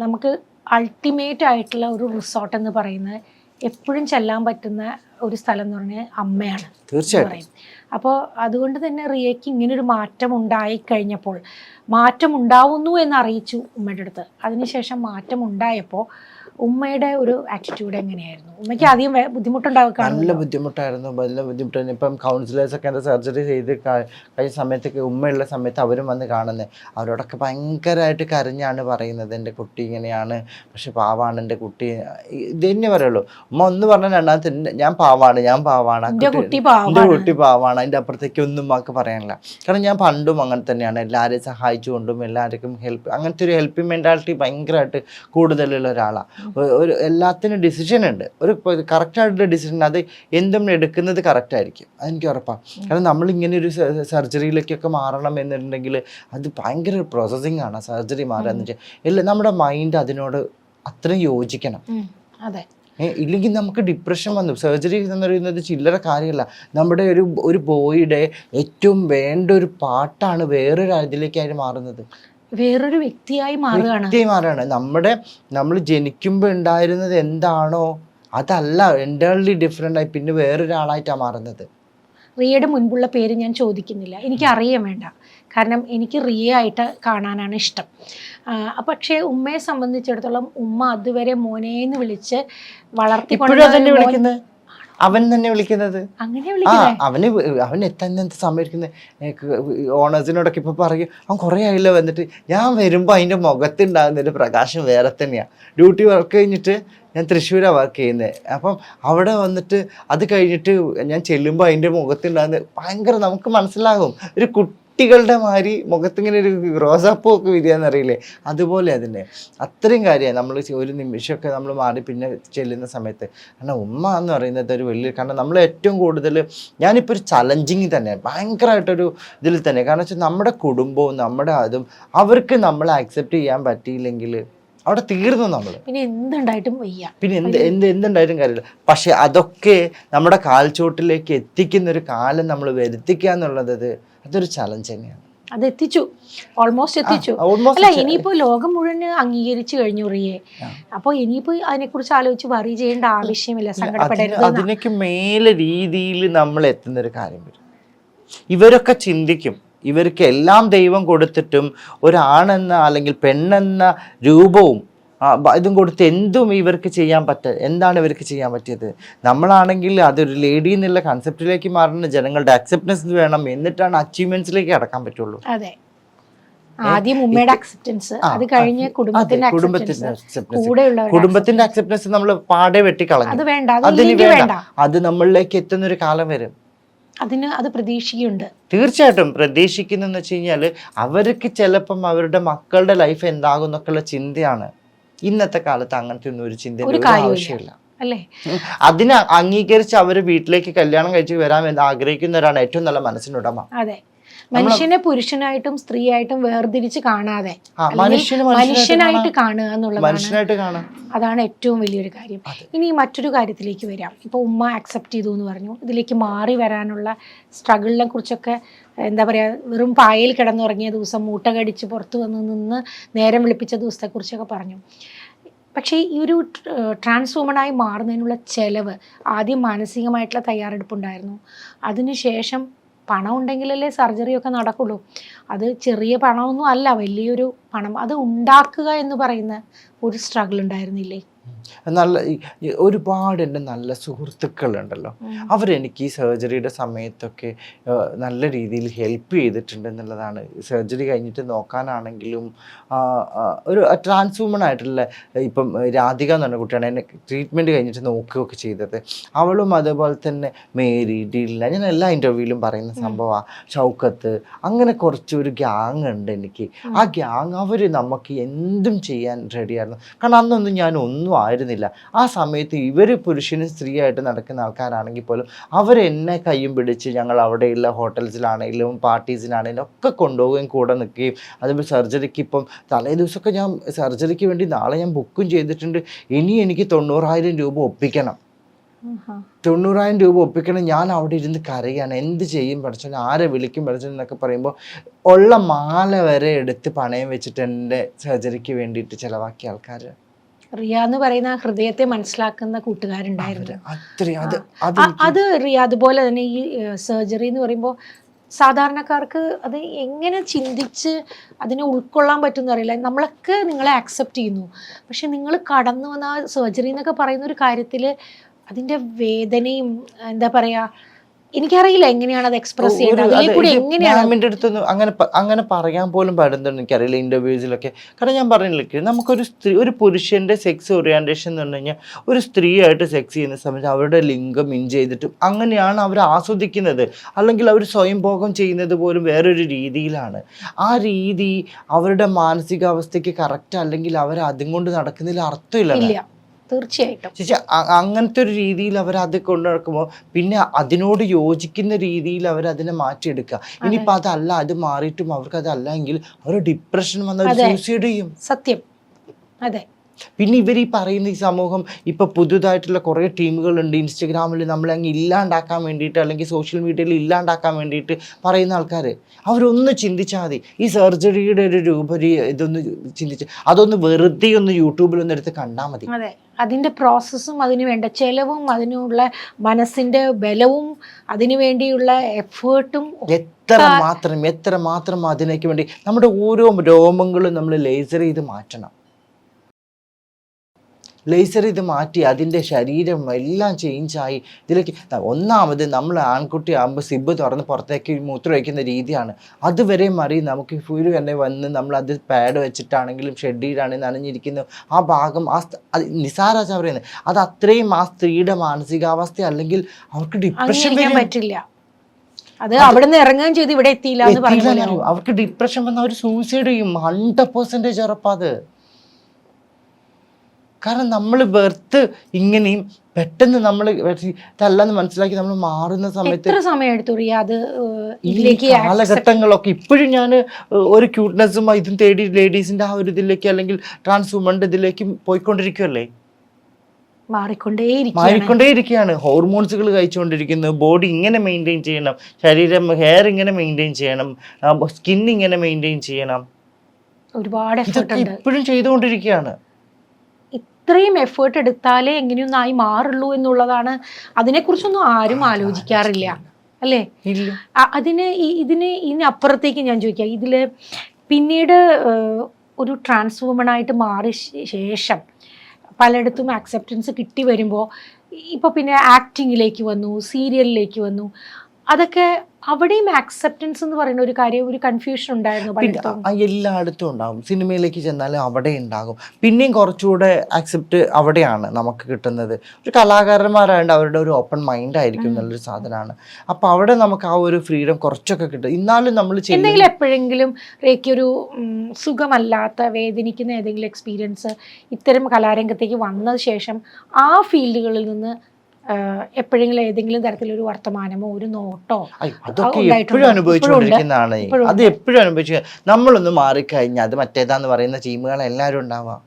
നമുക്ക് അൾട്ടിമേറ്റ് ആയിട്ടുള്ള ഒരു റിസോർട്ട് എന്ന് പറയുന്നത് എപ്പോഴും ചെല്ലാൻ പറ്റുന്ന ഒരു സ്ഥലം എന്ന് പറഞ്ഞാൽ അമ്മയാണ്. തീർച്ചയായിട്ടും. അപ്പോൾ അതുകൊണ്ട് തന്നെ റിയയ്ക്ക് ഇങ്ങനൊരു മാറ്റം ഉണ്ടായി കഴിഞ്ഞപ്പോൾ, മാറ്റം ഉണ്ടാവുന്നു എന്ന് അറിയിച്ചു ഉമ്മയുടെ അടുത്ത്. അതിനുശേഷം മാറ്റം ഉണ്ടായപ്പോൾ ഉമ്മയുടെ ഒരു ആറ്റിറ്റ്യൂഡ് എങ്ങനെയായിരുന്നു? ഉമ്മയ്ക്ക് ആദ്യം ബുദ്ധിമുട്ടുണ്ടാവുക? നല്ല ബുദ്ധിമുട്ടായിരുന്നു, നല്ല ബുദ്ധിമുട്ടായിരുന്നു. ഇപ്പം കൗൺസിലേഴ്സൊക്കെ എൻ്റെ സർജറി ചെയ്ത് കഴിഞ്ഞ സമയത്തൊക്കെ ഉമ്മയുള്ള സമയത്ത് അവരും വന്ന് കാണുന്നത്, അവരോടൊക്കെ ഭയങ്കരമായിട്ട് കരഞ്ഞാണ് പറയുന്നത്, എൻ്റെ കുട്ടി ഇങ്ങനെയാണ്, പക്ഷെ പാവാണ് എൻ്റെ കുട്ടി. ഇത് തന്നെ പറയുള്ളൂ. ഉമ്മ ഒന്ന് പറഞ്ഞാൽ രണ്ടാമത്തെ ഞാൻ പാവാണ്, എൻ്റെ കുട്ടി പാവാണ്. അതിൻ്റെ അപ്പുറത്തേക്ക് ഒന്നും ഉമ്മക്ക് പറയാനില്ല. കാരണം ഞാൻ പണ്ടും അങ്ങനെ തന്നെയാണ്, എല്ലാവരെയും സഹായിച്ചുകൊണ്ടും എല്ലാവർക്കും അങ്ങനത്തെ ഒരു ഹെൽപ്പിംഗ് മെൻറ്റാലിറ്റി ഭയങ്കരമായിട്ട് കൂടുതലുള്ള ഒരാളാണ്. ഒരു എല്ലാത്തിനും ഡിസിഷൻ ഉണ്ട്, ഒരു കറക്റ്റായിട്ടുള്ള ഡിസിഷൻ. അത് എന്തും എടുക്കുന്നത് കറക്റ്റായിരിക്കും, അതെനിക്ക് ഉറപ്പാണ്. കാരണം നമ്മളിങ്ങനെ ഒരു സർജറിയിലേക്കൊക്കെ മാറണം എന്നുണ്ടെങ്കിൽ അത് ഭയങ്കര പ്രോസസ്സിങ് ആണ്. സർജറി മാറുക എന്ന് വെച്ചാൽ എല്ലാം നമ്മുടെ മൈൻഡ് അതിനോട് അത്രയും യോജിക്കണം. അതെ, ഇല്ലെങ്കിൽ നമുക്ക് ഡിപ്രഷൻ വന്നു. സർജറി എന്ന് പറയുന്നത് ചില്ലറ കാര്യമല്ല. നമ്മുടെ ഒരു ബോയിയുടെ ഏറ്റവും വേണ്ട ഒരു പാർട്ടാണ് വേറൊരു ഇതിലേക്കായി മാറുന്നത്, വേറൊരു വ്യക്തിയായി മാറുകയാണ്. നമ്മൾ ജനിക്കുമ്പോൾ ഉണ്ടായിരുന്നത് എന്താണോ അതല്ല, എൻ്റർലി ഡിഫറെൻ്റ് ആയി പിന്നെ വേറൊരാളായിട്ടാണ് മാറുന്നത്. റിയയുടെ മുൻപുള്ള പേര് ഞാൻ ചോദിക്കുന്നില്ല, എനിക്ക് അറിയാൻ വേണ്ട. കാരണം എനിക്ക് റിയ ആയിട്ട് കാണാനാണ് ഇഷ്ടം. പക്ഷേ ഉമ്മയെ സംബന്ധിച്ചിടത്തോളം ഉമ്മ അതുവരെ മോനേന്ന് വിളിച്ച് വളർത്തിക്കൊണ്ട് അവൻ തന്നെ വിളിക്കുന്നത്. അവൻ എത്താൻ സമയത്ത് ഓണേഴ്സിനോടൊക്കെ ഇപ്പൊ പറയും, അവൻ കുറേ ആയില്ല വന്നിട്ട്. ഞാൻ വരുമ്പോൾ അതിൻ്റെ മുഖത്തുണ്ടാകുന്ന ഒരു പ്രകാശം വേറെ തന്നെയാണ്. ഡ്യൂട്ടി വർക്ക് കഴിഞ്ഞിട്ട് ഞാൻ തൃശ്ശൂരാണ് വർക്ക് ചെയ്യുന്നത്. അപ്പം അവിടെ വന്നിട്ട് അത് കഴിഞ്ഞിട്ട് ഞാൻ ചെല്ലുമ്പോൾ അതിൻ്റെ മുഖത്തുണ്ടാകുന്ന ഭയങ്കര നമുക്ക് മനസ്സിലാകും, ഒരു കുട്ടികളുടെ മാതിരി മുഖത്തിങ്ങനെ ഒരു റോസാപ്പൂ ഒക്കെ വിരിയാന്നറിയില്ലേ, അതുപോലെ അതിൻ്റെ അത്രയും കാര്യമാണ്. നമ്മൾ ഒരു നിമിഷമൊക്കെ നമ്മൾ മാറി പിന്നെ ചെല്ലുന്ന സമയത്ത്. കാരണം ഉമ്മ എന്ന് പറയുന്നത് ഒരു വലിയ, കാരണം നമ്മൾ ഏറ്റവും കൂടുതൽ ഞാനിപ്പോൾ ഒരു ചലഞ്ചിങ് തന്നെ ഭയങ്കരമായിട്ടൊരു ഇതിൽ തന്നെ. കാരണം വെച്ചാൽ നമ്മുടെ കുടുംബവും നമ്മുടെ അതും അവർക്ക് നമ്മളെ അക്സെപ്റ്റ് ചെയ്യാൻ പറ്റിയില്ലെങ്കിൽ അവിടെ തീർന്നു നമ്മൾ. പിന്നെ എന്തുണ്ടായിട്ടും വയ്യ, പിന്നെ എന്തുണ്ടായിട്ടും കാര്യമില്ല. പക്ഷെ അതൊക്കെ നമ്മുടെ കാൽച്ചോട്ടിലേക്ക് എത്തിക്കുന്ന ഒരു കാലം നമ്മൾ വരുത്തിക്കുക എന്നുള്ളത് അതൊരു ചലഞ്ച് തന്നെയാണ്. അത് എത്തിച്ചു, ഓൾമോസ്റ്റ് എത്തിച്ചു. അല്ല, ഇനിയിപ്പോ ലോകം മുഴുവൻ അംഗീകരിച്ചു കഴിഞ്ഞു റിയെ. അപ്പൊ ഇനിയിപ്പോ അതിനെക്കുറിച്ച് ആലോചിച്ച് വറി ചെയ്യേണ്ട ആവശ്യമില്ല, സങ്കടപ്പെടരുത്. അതിനൊക്കെ മേലെ രീതിയിൽ നമ്മൾ എത്തുന്ന ഒരു കാര്യം വരും. ഇവരൊക്കെ ചിന്തിക്കും, ഇവർക്ക് എല്ലാം ദൈവം കൊടുത്തിട്ടും ഒരാണെന്ന അല്ലെങ്കിൽ പെണ്ണെന്ന രൂപവും ഇതും കൊടുത്ത് എന്തും ഇവർക്ക് ചെയ്യാൻ എന്താണ് ഇവർക്ക് ചെയ്യാൻ പറ്റിയത്? നമ്മളാണെങ്കിൽ അതൊരു ലേഡി എന്നുള്ള കൺസെപ്റ്റിലേക്ക് മാറുന്ന ജനങ്ങളുടെ അക്സെപ്റ്റൻസ് വേണം, എന്നിട്ടാണ് അച്ചീവ്മെന്റ്സിലേക്ക് കടക്കാൻ പറ്റുള്ളൂ. അതെ, ആദ്യം ഉമ്മയുടെ അക്സെപ്റ്റൻസ്, അത് കഴിഞ്ഞ് കുടുംബത്തിന്റെ അക്സെപ്റ്റൻസ് നമ്മൾ പാടെ വെട്ടിക്കളഞ്ഞു. അത് വേണ്ട, അത് നമ്മളിലേക്ക് എത്തുന്ന ഒരു കാലം വരും. അത് പ്രതീക്ഷിക്കുന്നുണ്ട്. തീർച്ചയായിട്ടും പ്രതീക്ഷിക്കുന്നെന്ന് വെച്ച് കഴിഞ്ഞാൽ അവർക്ക് ചിലപ്പം അവരുടെ മക്കളുടെ ലൈഫ് എന്താകും എന്നൊക്കെയുള്ള ചിന്തയാണ്. ഇന്നത്തെ കാലത്ത് അങ്ങനത്തെ ഒന്നും ഒരു ചിന്തയുടെ ആവശ്യമില്ല അല്ലേ. അതിനെ അംഗീകരിച്ച് അവര് വീട്ടിലേക്ക് കല്യാണം കഴിച്ച് വരാമെന്ന് ആഗ്രഹിക്കുന്നവരാണ് ഏറ്റവും നല്ല മനസ്സിനുടമ. അതെ, മനുഷ്യനെ പുരുഷനായിട്ടും സ്ത്രീയായിട്ടും വേർതിരിച്ച് കാണാതെ മനുഷ്യനായിട്ട് കാണുക എന്നുള്ളതാണ്, അതാണ് ഏറ്റവും വലിയൊരു കാര്യം. ഇനി മറ്റൊരു കാര്യത്തിലേക്ക് വരാം. ഇപ്പോൾ ഉമ്മ അക്സെപ്റ്റ് ചെയ്തു എന്ന് പറഞ്ഞു, ഇതിലേക്ക് മാറി വരാനുള്ള സ്ട്രഗിളിനെ കുറിച്ചൊക്കെ എന്താ പറയുക, വെറും പായയിൽ കിടന്നുറങ്ങിയ ദിവസം, മൂട്ട കടിച്ച് പുറത്തു വന്ന് നിന്ന് നേരം വിളിപ്പിച്ച ദിവസത്തെക്കുറിച്ചൊക്കെ പറഞ്ഞു. പക്ഷേ ഈ ഒരു ട്രാൻസ് വുമണായി മാറുന്നതിനുള്ള ചെലവ്, ആദ്യം മാനസികമായിട്ടുള്ള തയ്യാറെടുപ്പുണ്ടായിരുന്നു, അതിനുശേഷം പണം ഉണ്ടെങ്കിലല്ലേ സർജറിയൊക്കെ നടക്കുള്ളൂ. അത് ചെറിയ പണമൊന്നും അല്ല, വലിയൊരു പണം. അത് ഉണ്ടാക്കുക എന്ന് പറയുന്ന ഒരു സ്ട്രഗിൾ ഉണ്ടായിരുന്നില്ലേ? നല്ല ഒരുപാട് എൻ്റെ നല്ല സുഹൃത്തുക്കളുണ്ടല്ലോ, അവരെനിക്ക് ഈ സർജറിയുടെ സമയത്തൊക്കെ നല്ല രീതിയിൽ ഹെൽപ്പ് ചെയ്തിട്ടുണ്ട് എന്നുള്ളതാണ്. സർജറി കഴിഞ്ഞിട്ട് നോക്കാനാണെങ്കിലും ഒരു ട്രാൻസ് വുമൺ ആയിട്ടുള്ള ഇപ്പം രാധിക എന്ന് പറഞ്ഞ കുട്ടിയാണ് എന്നെ ട്രീറ്റ്മെൻറ്റ് കഴിഞ്ഞിട്ട് നോക്കുകയൊക്കെ ചെയ്തത്. അവളും അതുപോലെ തന്നെ മേരി, ഡില്ല, ഞാൻ എല്ലാ ഇൻ്റർവ്യൂവിലും പറയുന്ന സംഭവമാണ്. ഷൗക്കത്ത്, അങ്ങനെ കുറച്ചൊരു ഗ്യാങ് ഉണ്ട് എനിക്ക്. ആ ഗ്യാങ് അവർ നമുക്ക് എന്തും ചെയ്യാൻ റെഡിയായിരുന്നു. കാരണം അന്നൊന്നും ഞാൻ ഒന്നും ആയിരുന്നു ഉണ്ടായിരുന്നില്ല. ആ സമയത്ത് ഇവർ പുരുഷനും സ്ത്രീയായിട്ട് നടക്കുന്ന ആൾക്കാരാണെങ്കിൽ പോലും അവരെന്നെ കയ്യും പിടിച്ച് ഞങ്ങൾ അവിടെയുള്ള ഹോട്ടൽസിലാണെങ്കിലും പാർട്ടീസിലാണെങ്കിലും ഒക്കെ കൊണ്ടുപോവുകയും കൂടെ നിൽക്കുകയും അതുപോലെ സർജറിക്ക് ഇപ്പം തലേ ദിവസമൊക്കെ ഞാൻ സർജറിക്ക് വേണ്ടി നാളെ ഞാൻ ബുക്കും ചെയ്തിട്ടുണ്ട്, ഇനി എനിക്ക് 90,000 രൂപ ഒപ്പിക്കണം, 90,000 രൂപ ഒപ്പിക്കണം. ഞാൻ അവിടെ ഇരുന്ന് കരയാണ്, എന്ത് ചെയ്യും പഠിച്ചോ, ആരെ വിളിക്കും പഠിച്ചോ എന്നൊക്കെ പറയുമ്പോൾ ഉള്ള മാല വരെ എടുത്ത് പണയം വെച്ചിട്ട് എൻ്റെ സർജറിക്ക് വേണ്ടിയിട്ട് ചിലവാക്കിയ ആൾക്കാർ. റിയ എന്ന് പറയുന്ന ഹൃദയത്തെ മനസ്സിലാക്കുന്ന കൂട്ടുകാരുണ്ടായിരുന്നു. അത് റിയ അതുപോലെ തന്നെ ഈ സർജറി എന്ന് പറയുമ്പോൾ സാധാരണക്കാർക്ക് അത് എങ്ങനെ ചിന്തിച്ച് അതിനെ ഉൾക്കൊള്ളാൻ പറ്റുമെന്ന് അറിയില്ല. നമ്മളൊക്കെ നിങ്ങളെ ആക്സെപ്റ്റ് ചെയ്യുന്നു, പക്ഷെ നിങ്ങൾ കടന്നു വന്ന സർജറി എന്നൊക്കെ പറയുന്ന ഒരു കാര്യത്തിൽ അതിൻ്റെ വേദനയും എന്താ പറയാ, എനിക്കറിയില്ല എങ്ങനെയാണ് അത് എക്സ്പ്രസ് ചെയ്യുന്നത്. മാമിൻ്റെ അടുത്തൊന്നും അങ്ങനെ പറയാൻ പോലും പാടുന്നുണ്ട് എനിക്കറിയില്ല ഇന്റർവ്യൂസിലൊക്കെ. കാരണം ഞാൻ പറഞ്ഞില്ലേ, നമുക്കൊരു ഒരു പുരുഷന്റെ സെക്സ് ഓറിയന്റേഷൻ എന്ന് പറഞ്ഞു കഴിഞ്ഞാൽ ഒരു സ്ത്രീയായിട്ട് സെക്സ് ചെയ്യുന്ന സമയത്ത് അവരുടെ ലിംഗം ഇൻ ചെയ്തിട്ടും അങ്ങനെയാണ് അവർ ആസ്വദിക്കുന്നത്. അല്ലെങ്കിൽ അവർ സ്വയം ഭോഗം ചെയ്യുന്നത് പോലും വേറൊരു രീതിയിലാണ്. ആ രീതി അവരുടെ മാനസികാവസ്ഥയ്ക്ക് കറക്റ്റ് അല്ലെങ്കിൽ അവർ അതും കൊണ്ട് നടക്കുന്നതിൽ അർത്ഥമില്ല. തീർച്ചയായിട്ടും ചേച്ചി അങ്ങനത്തെ ഒരു രീതിയിൽ അവർ അത് കൊണ്ടു നടക്കുമ്പോൾ പിന്നെ അതിനോട് യോജിക്കുന്ന രീതിയിൽ അവർ അതിനെ മാറ്റിയെടുക്കുക. ഇനിയിപ്പോൾ അതല്ല, അത് മാറിയിട്ടും അവർക്ക് അതല്ല എങ്കിൽ അവർ ഡിപ്രഷൻ വന്ന് സൂസൈഡ് ചെയ്യും. സത്യം. അതെ. പിന്നെ ഇവർ ഈ പറയുന്ന ഈ സമൂഹം ഇപ്പൊ പുതുതായിട്ടുള്ള കുറേ ടീമുകളുണ്ട് ഇൻസ്റ്റഗ്രാമിൽ നമ്മളെ അങ്ങ് ഇല്ലാണ്ടാക്കാൻ വേണ്ടിയിട്ട് അല്ലെങ്കിൽ സോഷ്യൽ മീഡിയയിൽ ഇല്ലാണ്ടാക്കാൻ വേണ്ടിയിട്ട് പറയുന്ന ആൾക്കാർ. അവരൊന്ന് ചിന്തിച്ചാൽ മതി, ഈ സർജറിയുടെ ഒരു ഇതൊന്ന് ചിന്തിച്ച് അതൊന്ന് വെറുതെ ഒന്ന് യൂട്യൂബിലൊന്ന് എടുത്ത് കണ്ടാൽ മതി. അതെ, അതിൻ്റെ പ്രോസസ്സും അതിന് വേണ്ട ചെലവും അതിനുള്ള മനസ്സിൻ്റെ ബലവും അതിനു വേണ്ടിയുള്ള എഫേർട്ടും എത്ര മാത്രം അതിനേക്ക് വേണ്ടി നമ്മുടെ ഓരോ രോമങ്ങളും നമ്മൾ ലേസർ ചെയ്ത് മാറ്റണം. ലേസർ ഇത് മാറ്റി അതിൻ്റെ ശരീരം എല്ലാം ചേഞ്ചായി ഇതിലേക്ക്. ഒന്നാമത് നമ്മൾ ആൺകുട്ടി ആകുമ്പോൾ സിബ് തുറന്ന് പുറത്തേക്ക് മൂത്രം വയ്ക്കുന്ന രീതിയാണ്. അതുവരെ മറി നമുക്ക് ഫുൾ തന്നെ വന്ന് നമ്മൾ അത് പാഡ് വെച്ചിട്ടാണെങ്കിലും ഷെഡിയിലാണെങ്കിലും നനഞ്ഞിരിക്കുന്ന ആ ഭാഗം നിസാരാച്ച പറയുന്നത് അത് അത്രയും ആ സ്ത്രീയുടെ മാനസികാവസ്ഥ അല്ലെങ്കിൽ അവർക്ക് ഡിപ്രഷൻ പറ്റില്ല. അത് അവിടെ നിന്ന് ഇറങ്ങുകയും ചെയ്ത് ഇവിടെ എത്തിയില്ല എന്ന് പറയുമ്പോൾ അവർക്ക് ഡിപ്രഷൻ വന്ന അവർ സൂസൈഡ് ചെയ്യും. 100% ഉറപ്പാത്. കാരണം നമ്മൾ ബർത്ത് ഇങ്ങനെയും പെട്ടെന്ന് നമ്മൾ ഇതല്ലെന്ന് മനസ്സിലാക്കി നമ്മൾ മാറുന്ന സമയത്ത് ഈ കാലഘട്ടങ്ങളൊക്കെ ഇപ്പോഴും ഞാൻ ഒരു ക്യൂട്ട്നെസ്സും ഇതും തേടി ലേഡീസിന്റെ ആ ഒരു ഇതിലേക്ക് അല്ലെങ്കിൽ ട്രാൻസ് വുമന്റെ ഇതിലേക്ക് പോയിക്കൊണ്ടിരിക്കുവല്ലേ, മാറിക്കൊണ്ടേയിരിക്കുകയാണ്. ഹോർമോൺസുകൾ കഴിച്ചുകൊണ്ടിരിക്കുന്നു. ബോഡി ഇങ്ങനെ മെയിൻറ്റെയിൻ ചെയ്യണം, ശരീരം ഹെയർ ഇങ്ങനെ മെയിൻറ്റെയിൻ ചെയ്യണം, സ്കിൻ ഇങ്ങനെ മെയിൻറ്റെയിൻ ചെയ്യണം. ഒരുപാട് ഇപ്പോഴും ചെയ്തുകൊണ്ടിരിക്കുകയാണ്. ഇത്രയും എഫേർട്ട് എടുത്താലേ എങ്ങനെയൊന്നായി മാറുള്ളൂ എന്നുള്ളതാണ്. അതിനെക്കുറിച്ചൊന്നും ആരും ആലോചിക്കാറില്ല അല്ലേ? ഇതിനപ്പുറത്തേക്ക് ഞാൻ ചോദിക്കാം, ഇതില് പിന്നീട് ഒരു ട്രാൻസ് വുമണായിട്ട് മാറിയ ശേഷം പലയിടത്തും ആക്സെപ്റ്റൻസ് കിട്ടി വരുമ്പോൾ ഇപ്പോൾ പിന്നെ ആക്ടിങ്ങിലേക്ക് വന്നു, സീരിയലിലേക്ക് വന്നു. അതൊക്കെ അവിടെയും ആക്സെപ്റ്റൻസ് എന്ന് പറയുന്ന ഒരു കാര്യം, ഒരു കൺഫ്യൂഷൻ ഉണ്ടായിരുന്നു. എല്ലായിടത്തും ഉണ്ടാകും. സിനിമയിലേക്ക് ചെന്നാൽ അവിടെ ഉണ്ടാകും. പിന്നെയും കുറച്ചുകൂടെ ആക്സെപ്റ്റ് അവിടെയാണ് നമുക്ക് കിട്ടുന്നത്. ഒരു കലാകാരന്മാരായതുകൊണ്ട് അവരുടെ ഒരു ഓപ്പൺ മൈൻഡ് ആയിരിക്കും നല്ലൊരു സാധനമാണ്. അപ്പോൾ അവിടെ നമുക്ക് ആ ഒരു ഫ്രീഡം കുറച്ചൊക്കെ കിട്ടും. എന്നാലും നമ്മൾ എന്തെങ്കിലും എപ്പോഴെങ്കിലും ഒരു സുഖമല്ലാത്ത വേദനിക്കുന്ന ഏതെങ്കിലും എക്സ്പീരിയൻസ് ഇത്തരം കലാരംഗത്തേക്ക് വന്ന ശേഷം ആ ഫീൽഡുകളിൽ നിന്ന് എപ്പോഴെങ്കിലും ഏതെങ്കിലും തരത്തിലൊരു വർത്തമാനമോ ഒരു നോട്ടോ അതൊക്കെ എപ്പോഴും അനുഭവിച്ചുകൊണ്ടിരിക്കുന്നതാണ്. അത് എപ്പോഴും അനുഭവിച്ചു. നമ്മളൊന്ന് മാറിക്കഴിഞ്ഞാൽ അത് മറ്റേതാന്ന് പറയുന്ന ടീമുകൾ എല്ലാവരും ഉണ്ടാവാം.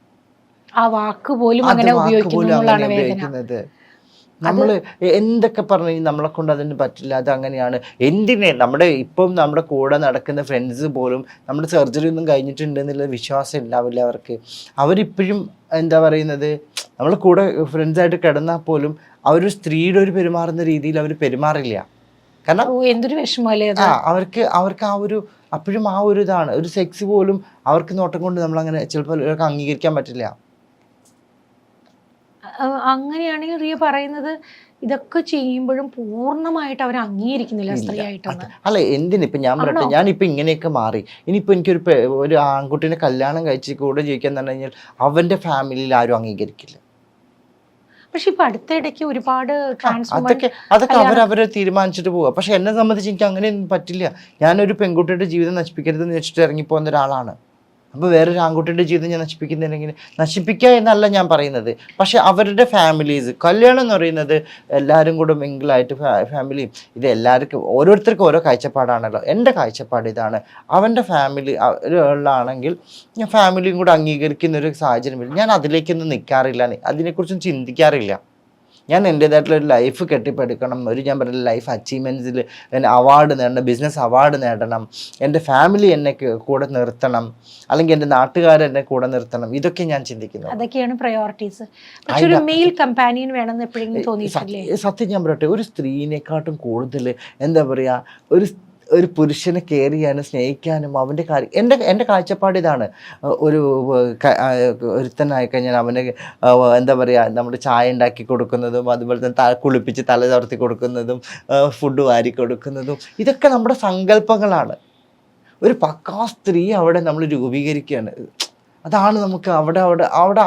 ആ വാക്ക് പോലും അങ്ങനെ ഉപയോഗിക്കുന്നത്. നമ്മൾ എന്തൊക്കെ പറഞ്ഞു നമ്മളെ കൊണ്ട് അതിന് പറ്റില്ല, അത് അങ്ങനെയാണ്. എന്തിനെ നമ്മുടെ കൂടെ നടക്കുന്ന ഫ്രണ്ട്സ് പോലും നമ്മുടെ സർജറി ഒന്നും കഴിഞ്ഞിട്ടുണ്ട് എന്നുള്ള വിശ്വാസം ഉണ്ടാവില്ല അവർക്ക്. അവരിപ്പോഴും എന്താ പറയുന്നത്, നമ്മൾ കൂടെ ഫ്രണ്ട്സായിട്ട് കിടന്നാൽ പോലും അവരൊരു സ്ത്രീയുടെ ഒരു പെരുമാറുന്ന രീതിയിൽ അവർ പെരുമാറില്ല. കാരണം എന്തൊരു വിഷമല്ലേ അവർക്ക് ആ ഒരു അപ്പോഴും ആ ഒരു ഇതാണ്. ഒരു സെക്സ് പോലും അവർക്ക് നോട്ടം കൊണ്ട് നമ്മളങ്ങനെ ചിലപ്പോൾ അംഗീകരിക്കാൻ പറ്റില്ല. അങ്ങനെയാണെങ്കിൽ റിയ പറയുന്നത് ഇതൊക്കെ ചെയ്യുമ്പോഴും പൂർണ്ണമായിട്ട് അവർ അംഗീകരിക്കുന്നില്ല സ്ത്രീയായിട്ടൊന്ന്. അല്ല, എന്തിനിപ്പൊ ഞാൻ പറയട്ടെ, ഞാനിപ്പോ ഇങ്ങനെയൊക്കെ മാറി, ഇനിയിപ്പോ ഒരു ആൺകുട്ടീനെ കല്യാണം കഴിച്ച് കൂടെ ജീവിക്കാൻ പറഞ്ഞു കഴിഞ്ഞാൽ അവന്റെ ഫാമിലിയിൽ ആരും അംഗീകരിക്കില്ല. പക്ഷെ ഇപ്പൊ അടുത്തിടയ്ക്ക് ഒരുപാട് അതൊക്കെ അവരവരെ തീരുമാനിച്ചിട്ട് പോവുക. പക്ഷെ എന്നെ സംബന്ധിച്ച് എനിക്ക് അങ്ങനെയൊന്നും പറ്റില്ല. ഞാനൊരു പെൺകുട്ടിയുടെ ജീവിതം നശിപ്പിക്കരുതെന്ന് വെച്ചിട്ട് ഇറങ്ങിപ്പോകുന്ന ഒരാളാണ്. അപ്പോൾ വേറൊരു ആൺകുട്ടിയുടെ ജീവിതം ഞാൻ നശിപ്പിക്കുന്നില്ലെങ്കിൽ നശിപ്പിക്കുക എന്നല്ല ഞാൻ പറയുന്നത്. പക്ഷെ അവരുടെ ഫാമിലീസ്, കല്യാണം എന്ന് പറയുന്നത് എല്ലാവരും കൂടെ മിങ്കിളായിട്ട് ഫാമിലിയും, ഇത് എല്ലാവർക്കും ഓരോരുത്തർക്കും ഓരോ കാഴ്ചപ്പാടാണല്ലോ. എൻ്റെ കാഴ്ചപ്പാട് ഇതാണ്. അവൻ്റെ ഫാമിലി ഉള്ളാണെങ്കിൽ ഞാൻ ഫാമിലിയും കൂടെ അംഗീകരിക്കുന്ന ഒരു സാഹചര്യം വരും. ഞാൻ അതിലേക്കൊന്നും നിൽക്കാറില്ല, അതിനെക്കുറിച്ചും ചിന്തിക്കാറില്ല. ഞാൻ എൻ്റേതായിട്ടുള്ള ഒരു ലൈഫ് കെട്ടിപ്പടുക്കണം, ഞാൻ പറഞ്ഞ ലൈഫ് അച്ചീവ്മെൻറ്റ്സിൽ അവാർഡ് നേടണം, ബിസിനസ് അവാർഡ് നേടണം, എൻ്റെ ഫാമിലി എന്നെ കൂടെ നിർത്തണം, അല്ലെങ്കിൽ എൻ്റെ നാട്ടുകാർ എന്നെ കൂടെ നിർത്തണം, ഇതൊക്കെ ഞാൻ ചിന്തിക്കുന്നത്. അതൊക്കെയാണ് പ്രയോറിറ്റീസ്. പക്ഷെ ഒരു മെയിൽ കമ്പാനിയൻ വേണമെന്ന് എപ്പോഴെങ്കിലും തോന്നിയിട്ടില്ലേ? സത്യം ഞാൻ പറയട്ടെ, ഒരു സ്ത്രീനെക്കാട്ടും കൂടുതൽ എന്താ പറയുക, ഒരു പുരുഷനെ കെയർ ചെയ്യാനും സ്നേഹിക്കാനും അവൻ്റെ കാര്യം, എൻ്റെ കാഴ്ചപ്പാട് ഇതാണ്. ഒരുത്തനായി കഴിഞ്ഞാൽ അവന് എന്താ പറയുക, നമ്മൾ ചായ ഉണ്ടാക്കി കൊടുക്കുന്നതും അതുപോലെ തന്നെ കുളിപ്പിച്ച് തല ചവർത്തി കൊടുക്കുന്നതും ഫുഡ് വാരി കൊടുക്കുന്നതും ഇതൊക്കെ നമ്മുടെ സങ്കല്പങ്ങളാണ്. ഒരു പക്കാ സ്ത്രീ അവിടെ നമ്മൾ രൂപീകരിക്കുകയാണ്. അതാണ് നമുക്ക് അവിടെ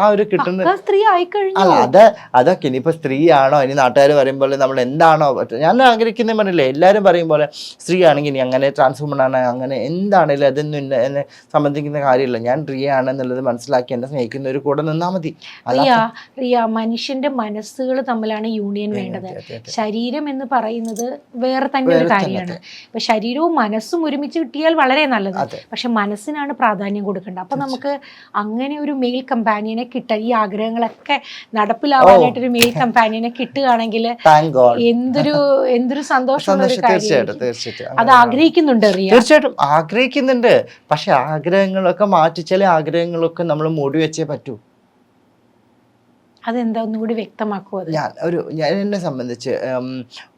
ആ ഒരു കിട്ടുന്ന സ്ത്രീ ആയിക്കഴിഞ്ഞു. അല്ല, അതൊക്കെ ഇനിയിപ്പോൾ സ്ത്രീയാണോ, ഇനി നാട്ടുകാർ പറയുമ്പോൾ നമ്മൾ എന്താണോ, ഞാൻ ആഗ്രഹിക്കുന്നത് പറഞ്ഞില്ലേ, എല്ലാവരും പറയും പോലെ സ്ത്രീ ആണെങ്കിൽ ഇനി അങ്ങനെ ട്രാൻസ്ഫോമൺ ആണ്, അങ്ങനെ എന്താണെങ്കിലും അതൊന്നും എന്നെ സംബന്ധിക്കുന്ന കാര്യമില്ല. ഞാൻ റിയ ആണെന്നുള്ളത് മനസ്സിലാക്കി എന്നെ സ്നേഹിക്കുന്നവർ കൂടെ നിന്നാൽ മതി. റിയ, മനുഷ്യന്റെ മനസ്സുകൾ തമ്മിലാണ് യൂണിയൻ വേണ്ടത്. ശരീരം എന്ന് പറയുന്നത് വേറെ തന്നെ ഒരു കാര്യമാണ്. ഇപ്പൊ ശരീരവും മനസ്സും ഒരുമിച്ച് കിട്ടിയാൽ വളരെ നല്ലത്. പക്ഷെ മനസ്സിനാണ് പ്രാധാന്യം കൊടുക്കേണ്ടത്. അപ്പൊ നമുക്ക് അങ്ങനെ ഒരു മെയിൽ കമ്പാനിയനെ കിട്ടാൻ, ഈ ആഗ്രഹങ്ങളൊക്കെ നടപ്പിലാവാനായിട്ടൊരു മെയിൽ കമ്പാനിയനെ കിട്ടുകയാണെങ്കിൽ എന്തൊരു സന്തോഷമുള്ള ഒരു കാര്യം. അത് ആഗ്രഹിക്കുന്നുണ്ട് റിയ? തീർച്ചയായിട്ടും ആഗ്രഹിക്കുന്നുണ്ട്. പക്ഷെ ആഗ്രഹങ്ങളൊക്കെ മാറ്റി, ചില ആഗ്രഹങ്ങളൊക്കെ നമ്മൾ മൂടി വെച്ചേ പറ്റൂ. അതെന്താ ഒന്നുകൂടി വ്യക്തമാക്കുമോ? ഞാൻ എന്നെ സംബന്ധിച്ച്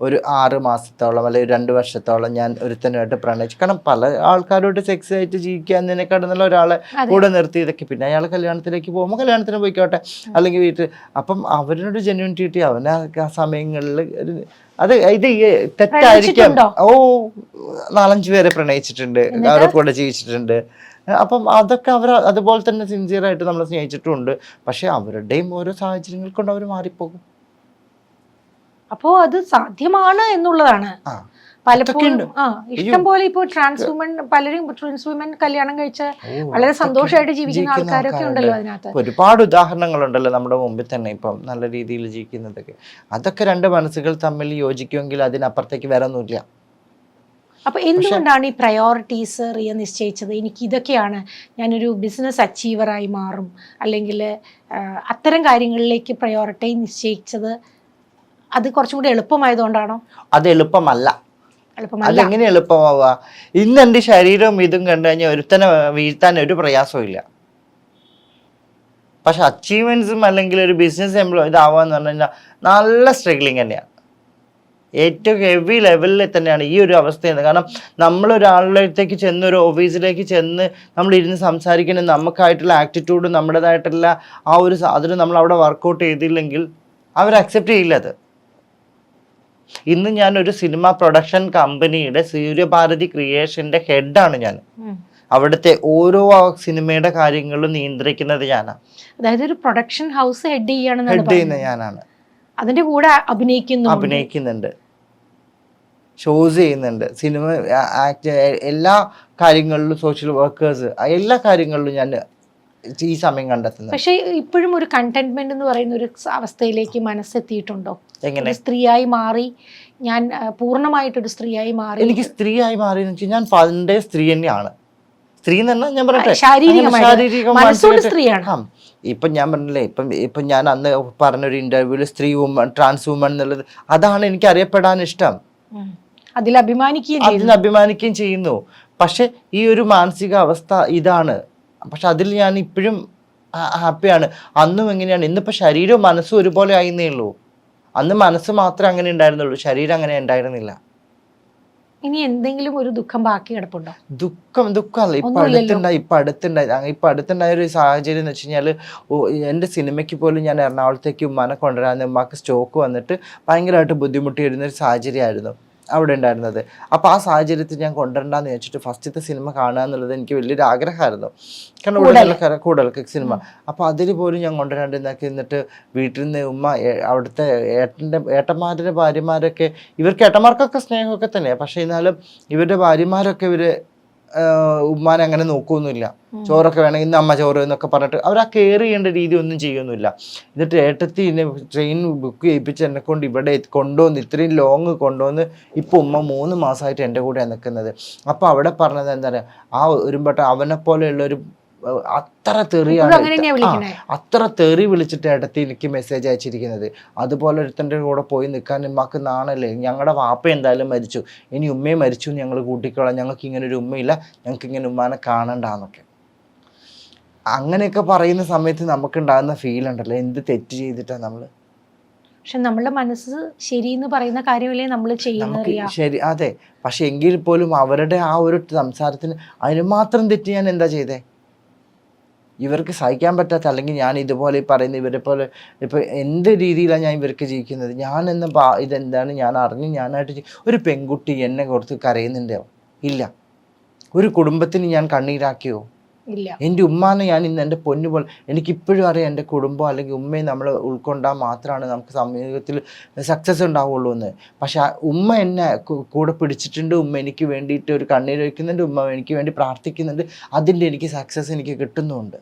ഒരു 6 മാസത്തോളം അല്ലെങ്കിൽ 2 വർഷത്തോളം ഞാൻ ഒരുത്തനുമായിട്ട് പ്രണയിച്ചു. കാരണം പല ആൾക്കാരോട് സെക്സ് ആയിട്ട് ജീവിക്കാന്നതിനെക്കാട്ടും നല്ല ഒരാളെ കൂടെ നിർത്തി ഇതൊക്കെ. പിന്നെ അയാൾ കല്യാണത്തിലേക്ക് പോകുമ്പോൾ കല്യാണത്തിന് പോയിക്കോട്ടെ, അല്ലെങ്കിൽ വീട്ടിൽ. അപ്പം അവരിനോട് ജെന്യൂനിറ്റി കിട്ടി, അവന് ആ സമയങ്ങളിൽ ഇത് തെറ്റായിരിക്കാം. 4-5 പേരെ പ്രണയിച്ചിട്ടുണ്ട്, അവരെ കൂടെ ജീവിച്ചിട്ടുണ്ട്. അപ്പം അതൊക്കെ അവർ അതുപോലെ തന്നെ സിൻസിയറായിട്ട് നമ്മൾ സ്നേഹിച്ചിട്ടുമുണ്ട്. പക്ഷെ അവരുടെയും ഓരോ സാഹചര്യങ്ങൾ കൊണ്ട് അവർ മാറിപ്പോകും. അപ്പോ അത് സാധ്യമാണ് എന്നുള്ളതാണ്. പലപ്പോഴും ഇഷ്ടം പോലെ ഇപ്പോ പലരും ട്രാൻസ് വുമൻ കല്യാണം കഴിച്ച വളരെ സന്തോഷമായിട്ട് ജീവിക്കുന്ന ആൾക്കാരൊക്കെ ഉണ്ടല്ലോ അതിനകത്ത്. ഒരുപാട് ഉദാഹരണങ്ങളുണ്ടല്ലോ നമ്മുടെ മുമ്പിൽ തന്നെ ഇപ്പം നല്ല രീതിയിൽ ജീവിക്കുന്നതൊക്കെ. അതൊക്കെ രണ്ട് മനസ്സുകൾ തമ്മിൽ യോജിക്കുമെങ്കിൽ അതിനപ്പുറത്തേക്ക് വേറെ ഒന്നുമില്ല. അപ്പോൾ എന്തുകൊണ്ടാണ് ഈ പ്രയോറിറ്റീസ് റിയ നിശ്ചയിച്ചത്? എനിക്ക് ഇതൊക്കെയാണ്, ഞാനൊരു ബിസിനസ് അച്ചീവറായി മാറും, അല്ലെങ്കിൽ അത്തരം കാര്യങ്ങളിലേക്ക് പ്രയോറിറ്റി നിശ്ചയിച്ചത് അത് കുറച്ചും കൂടി എളുപ്പമായതുകൊണ്ടാണോ? അത് എളുപ്പമല്ല. അതെങ്ങനെ എളുപ്പമാവുക? ഇന്ന് എൻ്റെ ശരീരവും ഇതും കണ്ടു കഴിഞ്ഞാൽ ഒരുത്തനെ വീഴ്ത്താൻ ഒരു പ്രയാസവും ഇല്ല. പക്ഷെ അച്ചീവ്മെന്റ്സും അല്ലെങ്കിൽ ഒരു ബിസിനസ് ഇതാവാന്ന് പറഞ്ഞു കഴിഞ്ഞാൽ നല്ല സ്ട്രഗ്ലിങ് തന്നെയാണ്. ഏറ്റവും ഹെവി ലെവലിൽ തന്നെയാണ് ഈ ഒരു അവസ്ഥയെന്ന്. കാരണം നമ്മളൊരാളിലേക്ക് ചെന്ന്, ഒരു ഓഫീസിലേക്ക് ചെന്ന് നമ്മളിരുന്ന് സംസാരിക്കണം, നമുക്കായിട്ടുള്ള ആറ്റിറ്റ്യൂഡ്, നമ്മുടേതായിട്ടുള്ള ആ ഒരു സാധനം നമ്മൾ അവിടെ വർക്കൗട്ട് ചെയ്തില്ലെങ്കിൽ അവർ അക്സെപ്റ്റ് ചെയ്യില്ല അത്. ഇന്ന് ഞാനൊരു സിനിമ പ്രൊഡക്ഷൻ കമ്പനിയുടെ സൂര്യഭാരതി ക്രിയേഷൻ്റെ ഹെഡാണ് ഞാൻ. അവിടുത്തെ ഓരോ സിനിമയുടെ കാര്യങ്ങളും നിയന്ത്രിക്കുന്നത് ഞാനാണ്. അതായത് ഒരു പ്രൊഡക്ഷൻ ഹൗസ് ഹെഡ് ചെയ്യുന്ന ഞാനാണ്. അതിന്റെ കൂടെ അഭിനയിക്കുന്നുണ്ട്, ഷോസ് ചെയ്യുന്നുണ്ട്, സിനിമ ആക്ട്, എല്ലാ കാര്യങ്ങളിലും സോഷ്യൽ വർക്കേഴ്സ്, എല്ലാ കാര്യങ്ങളിലും ഞാൻ ഈ സമയം കണ്ടെത്തുന്നത്. പക്ഷേ ഇപ്പോഴും ഒരു കണ്ടന്റ്മെന്റ് എന്ന് പറയുന്ന ഒരു അവസ്ഥയിലേക്ക് മനസ്സെത്തിയിട്ടുണ്ടോ? എങ്ങനെ സ്ത്രീയായി മാറി, ഞാൻ പൂർണ്ണമായിട്ടൊരു സ്ത്രീയായി മാറി. എനിക്ക് സ്ത്രീയായി മാറി എന്ന് വെച്ചാൽ ഞാൻ പണ്ടേ സ്ത്രീ തന്നെയാണ്. സ്ത്രീ എന്ന് പറഞ്ഞാൽ ഞാൻ പറയട്ടെ, ശാരീരികമായിട്ട് സ്ത്രീയാണ്. ഇപ്പം ഞാൻ പറഞ്ഞില്ലേ, ഇപ്പം ഞാൻ അന്ന് പറഞ്ഞൊരു ഇന്റർവ്യൂവിൽ സ്ത്രീ വുമൺ, ട്രാൻസ് വുമൺ എന്നുള്ളത്, അതാണ് എനിക്ക് അറിയപ്പെടാൻ ഇഷ്ടം. അതിൽ അഭിമാനിക്കുകയും ചെയ്യുന്നു. പക്ഷെ ഈ ഒരു മാനസിക അവസ്ഥ ഇതാണ്. പക്ഷെ അതിൽ ഞാൻ ഇപ്പോഴും ഹാപ്പിയാണ്. അന്നും എങ്ങനെയാണ്, ഇന്നിപ്പോൾ ശരീരവും മനസ്സും ഒരുപോലെ ആയിരുന്നേ ഉള്ളൂ. അന്ന് മനസ്സ് മാത്രമേ അങ്ങനെ ഉണ്ടായിരുന്നുള്ളൂ, ശരീരം അങ്ങനെ ഉണ്ടായിരുന്നില്ല. ഇനി എന്തെങ്കിലും ഒരു ദുഃഖം ബാക്കി കിടപ്പുണ്ടോ? ദുഃഖമല്ല. ഇപ്പൊ അടുത്തുണ്ടായ ഒരു സാഹചര്യം എന്ന് വെച്ച് കഴിഞ്ഞാൽ, എൻ്റെ സിനിമയ്ക്ക് പോലും ഞാൻ എറണാകുളത്തേക്ക് ഉമ്മാനെ കൊണ്ടുവരാൻ, ഉമ്മാക്ക് സ്റ്റോക്ക് വന്നിട്ട് ഭയങ്കരമായിട്ട് ബുദ്ധിമുട്ടിയിരുന്ന ഒരു സാഹചര്യമായിരുന്നു അവിടെ ഉണ്ടായിരുന്നത്. അപ്പോൾ ആ സാഹചര്യത്തിൽ ഞാൻ കൊണ്ടുവരണ്ടെന്ന് വെച്ചിട്ട് ഫസ്റ്റത്തെ സിനിമ കാണുക എന്നുള്ളത് എനിക്ക് വലിയൊരു ആഗ്രഹമായിരുന്നു. കാരണം കൂടുതലൊക്കെ സിനിമ. അപ്പോൾ അതിൽ പോലും ഞാൻ കൊണ്ടുവരാണ്ടെന്നൊക്കെ എന്നിട്ട് വീട്ടിൽ നിന്ന് ഉമ്മ, അവിടുത്തെ ഏട്ടന്മാരുടെ ഭാര്യമാരൊക്കെ, ഇവർക്ക് ഏട്ടന്മാർക്കൊക്കെ സ്നേഹമൊക്കെ തന്നെയാണ്, പക്ഷേ എന്നാലും ഇവരുടെ ഭാര്യമാരൊക്കെ ഉമ്മാനെ അങ്ങനെ നോക്കുകയൊന്നുമില്ല. ചോറൊക്കെ വേണമെങ്കിൽ ഇന്ന് അമ്മ ചോറ് എന്നൊക്കെ പറഞ്ഞിട്ട് അവർ ആ കെയർ ചെയ്യേണ്ട രീതി ഒന്നും ചെയ്യൊന്നുമില്ല. എന്നിട്ട് ഏട്ടത്തി എന്നെ ട്രെയിൻ ബുക്ക് ചെയ്യിപ്പിച്ച് എന്നെ കൊണ്ട് ഇവിടെ കൊണ്ടുവന്ന് ഇത്രയും ലോങ് കൊണ്ടുവന്ന് ഇപ്പോൾ ഉമ്മ 3 മാസമായിട്ട് എൻ്റെ കൂടെയാണ് നിൽക്കുന്നത്. അപ്പോൾ അവിടെ പറഞ്ഞത് എന്താ പറയുക, ആ ഒരുമ്പട്ട അവനെ പോലെയുള്ളൊരു അത്ര തെറിയാണ്, അത്ര തെറി വിളിച്ചിട്ട് ഏട്ടത്തി എനിക്ക് മെസ്സേജ് അയച്ചിരിക്കുന്നത്. അതുപോലെ ഒരുത്തൻ്റെ കൂടെ പോയി നിൽക്കാൻ ഉമ്മക്ക് നാണല്ലേ, ഞങ്ങളുടെ വാപ്പ എന്തായാലും മരിച്ചു, ഇനി ഉമ്മയെ മരിച്ചു ഞങ്ങൾ കൂട്ടിക്കോളാം, ഞങ്ങൾക്ക് ഇങ്ങനെ ഒരു ഉമ്മയില്ല, ഞങ്ങൾക്ക് ഇങ്ങനെ ഉമ്മാനെ കാണണ്ടാന്നൊക്കെ. അങ്ങനെയൊക്കെ പറയുന്ന സമയത്ത് നമുക്കുണ്ടാകുന്ന ഫീൽ ഉണ്ടല്ലോ, എന്ത് തെറ്റ് ചെയ്തിട്ടാണ് നമ്മൾ. പക്ഷെ നമ്മളുടെ മനസ്സ് ശരിയെന്ന് പറയുന്ന കാര്യമല്ലേ നമ്മൾ ചെയ്യുന്നത്. ശരി, അതെ. പക്ഷെ എങ്കിൽ പോലും അവരുടെ ആ ഒരു സംസാരത്തിന് അതിന് മാത്രം തെറ്റ് ഞാൻ എന്താ ചെയ്തേ? ഇവർക്ക് സഹിക്കാൻ പറ്റാത്ത, അല്ലെങ്കിൽ ഞാൻ ഇതുപോലെ പറയുന്ന ഇവരെ പോലെ ഇപ്പം എന്ത് രീതിയിലാണ് ഞാൻ ഇവർക്ക് ജീവിക്കുന്നത്? ഞാൻ എന്ന ഇതെന്താണ് ഞാൻ അറിഞ്ഞ് ഞാനായിട്ട് ഒരു പെൺകുട്ടി എന്നെ കൊടുത്ത് കരയുന്നുണ്ടോ? ഇല്ല. ഒരു കുടുംബത്തിന് ഞാൻ കണ്ണീരാക്കിയോ? ഇല്ല. എൻ്റെ ഉമ്മാനെ ഞാൻ ഇന്ന് എൻ്റെ പൊന്നു പോലെ, എനിക്കിപ്പോഴും അറിയാം എൻ്റെ കുടുംബം അല്ലെങ്കിൽ ഉമ്മയെ നമ്മൾ ഉൾക്കൊണ്ടാൽ മാത്രമാണ് നമുക്ക് സമൂഹത്തിൽ സക്സസ് ഉണ്ടാവുള്ളൂ എന്ന്. പക്ഷെ ഉമ്മ എന്നെ കൂടെ പിടിച്ചിട്ടുണ്ട്, ഉമ്മ എനിക്ക് വേണ്ടിയിട്ട് ഒരു കണ്ണീര് വയ്ക്കുന്നുണ്ട്, ഉമ്മ എനിക്ക് വേണ്ടി പ്രാർത്ഥിക്കുന്നുണ്ട്, അതിൻ്റെ എനിക്ക് സക്സസ് എനിക്ക് കിട്ടുന്നുമുണ്ട്.